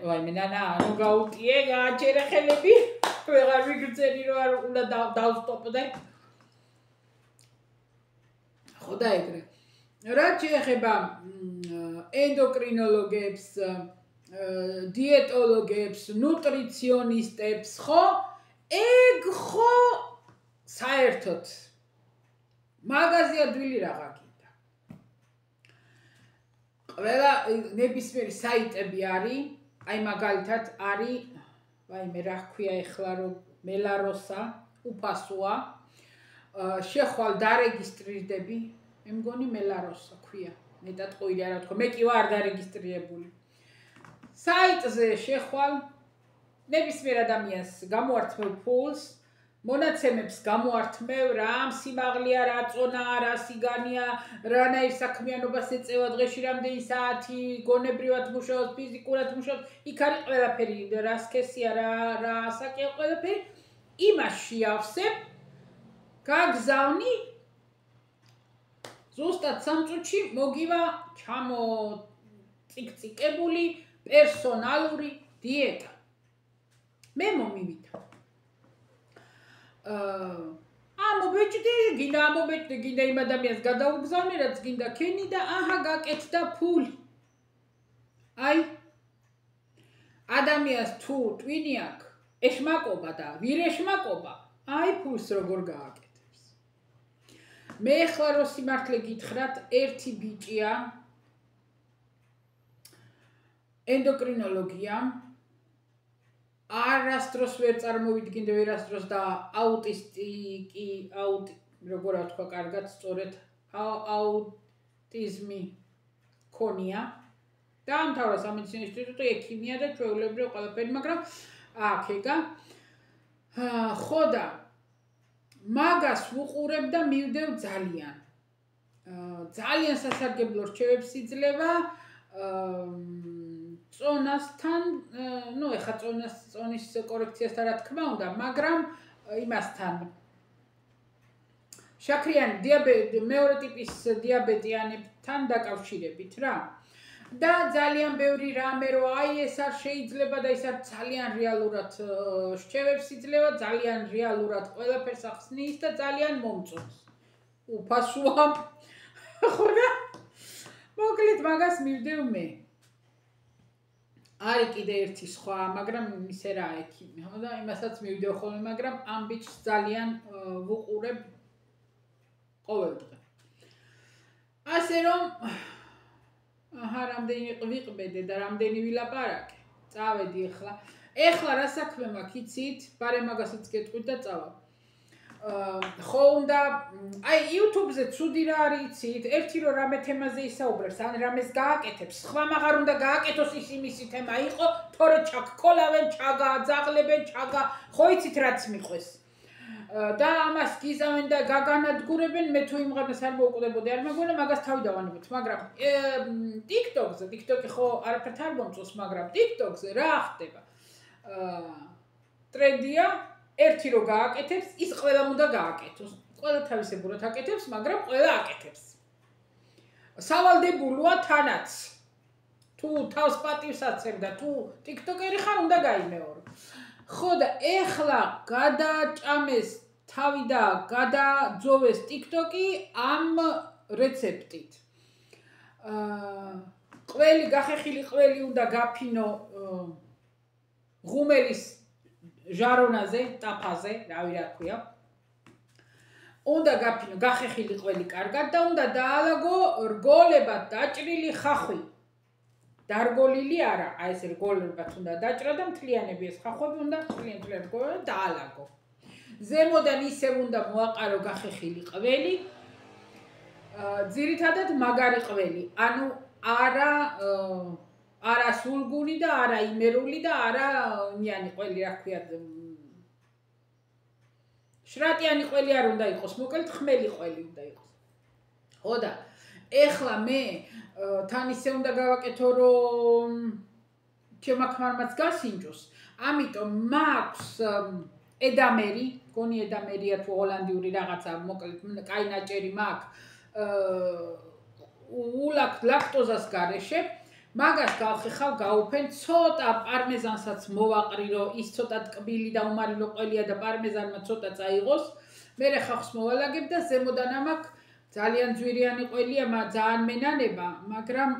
ვაიმე ნანა, ანუ გაუტიე, გააჩერე ხელები, ვეღარ ვიგრძელი რომ არ უნდა დავსტოპდე. ხო და ეგრე. რაც შეეხება ენდოკრინოლოგებს, დიეტოლოგებს, ნუტრიციონისტებს, ხო? ეგ ხო საერთოდ მაგაზია დვილი რაღა გინდა. ყველა ნებისმიერი საიტები არის, აი მაგალითად არის, ვაიმე რა ქვია ეხლა რომ მელაროსა, უფასოა. შეხვალ დარეგისტრირდები, მე მგონი მელაროსა ქვია. მეტად ყოილი არა თქო, მე კი ვარ დარეგისტრირებული. საიტზე შეხვალ ნებისმიერ ადამიანს გამოართმევ ფულს, მონაცემებს გამოართმევ, რა სიმაღლეა, რა წონაა, რა სიგანეა, რანაირ საქმიანობას ეწევა დღეში რამდენი საათი, გონებრივად მუშაობს, ფიზიკურად მუშაობს, იქ არის ყველაფერი, რა სქესია, რა ასაკია ყველაფერი, იმას შეავსებ, გაგზავნი, ზუსტად 3 წუთში მოგივა ჩამოციკციკებული პერსონალური დიეტა. მე მომივიდა. ამობეჭდი, გინდა იმ ადამიანს გადაუგზავნე, რაც გინდა ქენი და აჰა გაკეთდა ფული. აი ადამიანს თუ ტვინი აქვს, ეშმაკობა და ვირეშმაკობა, აი ფულს როგორ გააკეთებს. მე ახლა რო სიმართლე გითხრათ, ერთი ბიჭია ენდოკრინოლოგია არასდროს ვერ წარმოვიდგინდა ვერასდროს და როგორ ვთქვა კარგად სწორედ აუტიზმი ქონია. დაამთავრა სამედიცინო ინსტიტუტი, ექიმია და ჩვეულებრივ ყველაფერი, მაგრამ აქ ეგა. ხო და მაგას ვუყურებ და მივდევ ძალიან. ძალიან სასარგებლო რჩევებს იძლევა. წონასთან, ეხა წონის კორექციასთან რა თქმა უნდა, მაგრამ იმასთან შაქრიანი დიაბეტი, მეორე ტიპის დიაბეტიანებთან დაკავშირებით რა. და ძალიან ბევრი რამე რო აი ეს არ შეიძლება და ის არ ძალიან რეალურად რჩევებს იძლევა, ძალიან რეალურად ყველაფერს ახსნის და ძალიან მომწონს. უფასოა. ხო და მოკლედ მაგას მივდევ მე. არის კიდე ერთი სხვა, მაგრამ ისე რა ექი. ხო და იმასაც მივიდეო ხოლმე, მაგრამ ამ ბიჭს ძალიან ვუყურებ ყოველდღე. ასე რომ რამდენი ვიყბედე და რამდენი ვილაპარაკე. წავედი ახლა. ეხლა რა საქმე მაქვს, იცით? ბარემ მაგასაც გეტყვით და წავა. ხო უნდა აი YouTube-ზე ცუდი რა არის იცით? ერთი რომ რამე თემაზე ისაუბრებს, ან რამეს გააკეთებს, სხვა მაგარ უნდა გააკეთოს ისიმისი თემა იყო, თორე ჩაგკოლავენ, ჩაგააძაღლებენ, ხო იცით რაც მიყვეს. და ამას გიზავენ და გაგანადგურებენ, მე თუ იმღანას არ მოვკვდებოდი, არ მეგონა მაგას თავი დავანებოთ, მაგრამ TikTok-ზე, TikTok-ი ხო არაფერთ არ მომწონს, მაგრამ TikTok-ზე რა ხდება? ტრენდია ერთი რო გააკეთებს, ის ყველამ უნდა გააკეთოს. ყველა თავისებურად აკეთებს, მაგრამ ყველა აკეთებს. სავალდებულოა თანაც. თუ თავს პატივს აცემ და თუ TikTok-ერი ხარ, უნდა გაიმეორო. ხო და ეხლა გადაჭამეს თავი და გადაძოვეს TikTok-ი ამ რეცეპტით. ყველი გახეხილი ყველი უნდა გაფინო ღუმელის ჟარონაზე, ტაფაზე, რავი რა ქვია. უნდა გაფინო გახეხილი ყველი კარგად და უნდა დაალაგო რგოლებად დაჭრილი ხახვი. დარგოლილი არა, აი ეს რგოლებად უნდა დაჭრა და მთლიანები ეს ხახვები უნდა მთლიან დაალაგო. ზემოდან ისევ უნდა მოაყარო გახეხილი ყველი. ძირითადად მაგარი ყველი, ანუ არა სულგუნი და არა იმერული და არა ნიანი ყველი, რა ქვიათ. შრატიანი ყველი არ უნდა იყოს, მოკლედ ხმელი ყველი უნდა იყოს. ხო და ეხლა მე თან ისე უნდა გავაკეთო, რომ ჩემმა ქმარმაც გასინჯოს, ამიტომ მაქვს ედამერი, გონი ედამერია თუ ჰოლანდიური რაღაცა, მოკლედ კაი ნაჭერი მაქვს ლაქტოზას გარეშე. მაგას გავხეხავ, გავუფენ, ცოტა პარმეზანსაც მოვაყრი, რომ ის ცოტა ტკბილი და უმარილო ყველია და პარმეზანმა ცოტა წაიღოს. მერე ხახს მოვალაგებ და ზემოდან ამაქვს ძალიან ძვირიანი ყველია, ძალიან მენანება, მაგრამ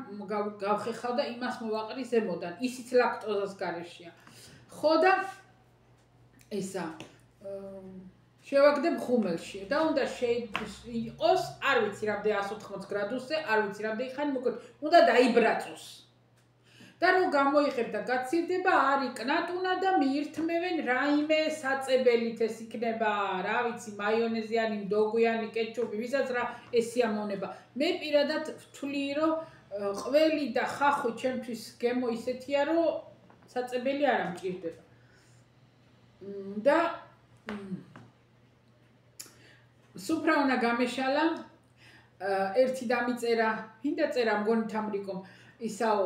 გავხეხავ და იმას მოვაყრი ზემოდან. ისიც ლაქტოზას გარეშეა. ხო და ესა შევაგდებ ხუმელში და უნდა იყოს, არ ვიცი რამდენი 180 გრადუსზე, არ ვიცი რამდენი ხანი, მოკლედ უნდა დაიბრაწოს. და რომ გამოიღებ და გაცირდება, არის კნატუნა და მიირთმევენ რაიმე საწებელით ეს იქნება, რა ვიცი, მაიონეზიანი, მდოგვიანი, კეჩუპი, ვისაც რა ეს სიამოვნება. მე პირადად ვთვლი, რომ ყველი და ხახვი ჩემთვის გემო ისეთია, რომ საწებელი არ ამჭირდება. და სუფრა უნდა გამეშალა, ერთი დამიწერა, მინდა წერა მგონი თამრიკომ, ისაო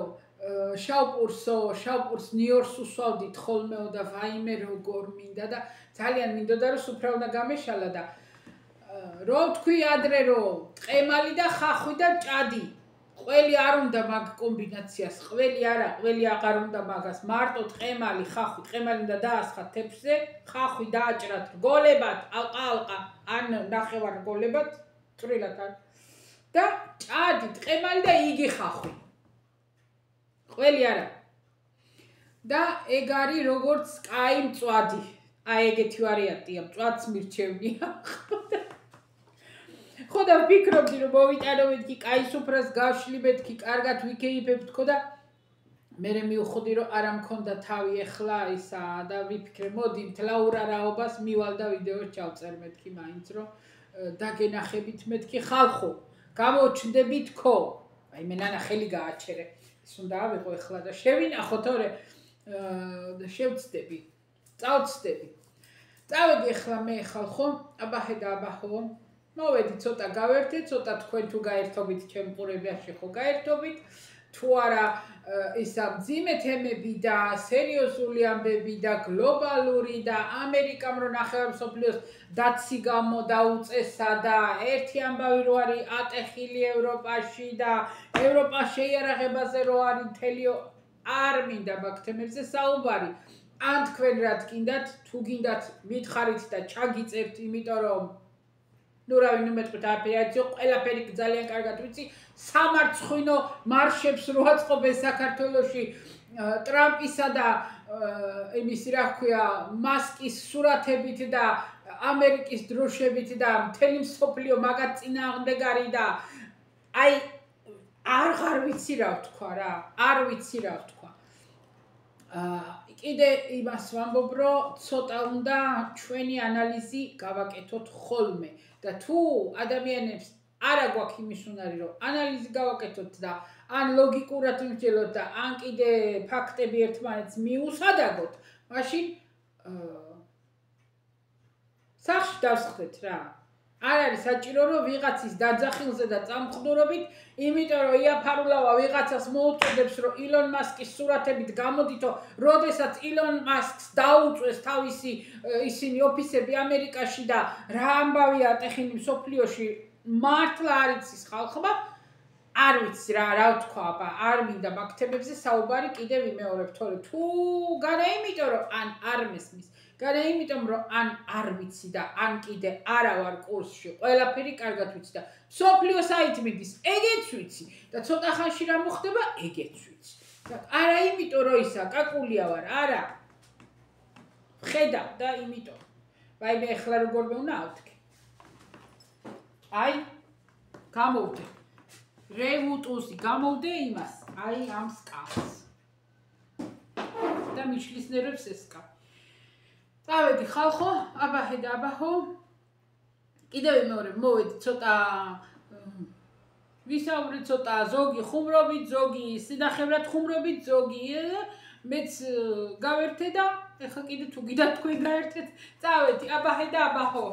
შავპურს ნიორს უსვავდით ხოლმეო და ვაიმე როგორ მინდა და ძალიან მინდოდა რომ სუფრა უნდა გამეშალა და რო თქვი ადრე რომ ტყემალი და ხახვი და ჭადი ყველი არ უნდა მაგ კომბინაციას, ყველი არა, ყველი აღარ უნდა მაგას, მარტო ტყემალი, ხახვი, ტყემალი უნდა დაასხათ თეფშზე, ხახვი დააჭრათ რგოლებად, ალყა, ან ნახევარ რგოლებად, წვრილად არ და ჭადი, ტყემალი და იგი ხახვი. ყველი არა. და ეგ არის როგორც კაი მწვადი. აი ეგეთი ვარიანტია, მწვადს მირჩევნია. ხო და ვფიქრობდი რომ მოვიტანო მეთქი კაი სუფრას გავშლი მეთქი კარგად ვიქეიფებ თქო და მერე მივხვდი რომ არა მქონდა თავი ეხლა ისა და ვიფიქრე მოდი მთლაურ არაობას მივალ და ვიდეოს ჩავწერ მეთქი მაინც რომ დაგენახებით მეთქი ხალხო გამოჩნდები თქო აი მე ნანა ხელი გააჩერე ის უნდა ავიღო ეხლა და შევინახო თორე შევწდები წავწდები წავედი ეხლა მე ხალხო აბაჰე და აბაჰო მოვედი ცოტა გავერთე ცოტა თქვენ თუ გაერთობით ჩემ ყურებაში ხო გაერთობით თუ არა ისა მძიმე თემები და სერიოზული ამბები და გლობალური და ამერიკამ რო ნახევარ მსოფლიოს დაცი გამოდაუწესა და ერთი ამბავი რო არის ატეხილი ევროპაში და ევროპა შეიარაღებაზე რო არის მთელი არ მინდა მაგ თემებზე საუბარი ან თქვენ რა გინდათ თუ გინდათ მითხარით და ჩაგიწერთ იმიტომ რომ ნუ რა ვინმე მეტყვით ოპერაციო ყველაფერი ძალიან კარგად ვიცი სამარცხვინო მარშებს რო აწყობენ საქართველოში ტრამპისა და იმის რა ქვია მასკის სურათებით და ამერიკის დროშებით და მთელი მსოფლიო მაგათ წინააღმდეგარი და აი არ ვიცი რა ვთქვა რა, არ ვიცი რა ვთქვა. კიდე იმას ვამბობ, რომ ცოტა უნდა ჩვენი ანალიზი გავაკეთოთ ხოლმე და თუ ადამიანებს არა გვაქვს იმის უნარი, რომ ანალიზი გავაკეთოთ და ან ლოგიკურად ვიმსჯელოთ და ან კიდე ფაქტები ერთმანეთს მიუსადაგოთ, მაშინ სახში დავსხდეთ რა. არ არის საჭირო რომ ვიღაცის დაძახილზე და წამყდურობით, იმიტომ რომ იაფარულავა ვიღაცას მოუწოდებს რომ ილონ მასკის სურათებით გამოდითო, როდესაც ილონ მასკს დაუწვეს თავისი ისინი ოფისები ამერიკაში და რა ამბავია ტეხინი მსოფლიოში მართლა არ იცის ხალხმა, არ ვიცი რა ვთქვა, აბა არ მინდა მაგთებებზე საუბარი კიდევ ვიმეორებ, თორე თუ განა იმიტომ რომ ან არ მესმის განა იმიტომ რომ ან არ ვიცი და ან კიდე არა ვარ კურსში, ყველაფერი კარგად ვიცი და მსოფლიო საით მიდის, ეგეც ვიცი და ცოტა ხანში რა მოხდება, ეგეც ვიცი. არა იმიტომ რომ ისა კაკულია ვარ, არა. ხედავ და იმიტომ. ვაიმე ეხლა როგორ მე უნდა ავთქი. აი გამოვდე. რევუტუსი გამოვდე იმას, აი ამ სკაფს. და მიშლის ნერვებს ესკა. წავედი ხალხო, აბაჰე და აბაჰო. კიდევ მეორე მოვედი ცოტა ვისაუბრეთ ცოტა ზოგი ხუმრობით, ზოგი სინახევრად ხუმრობით, ზოგი მეც გავერთე და ეხლა კიდე თუ გიდათ თქვენ გაერთეთ, წავედი აბაჰე და აბაჰო.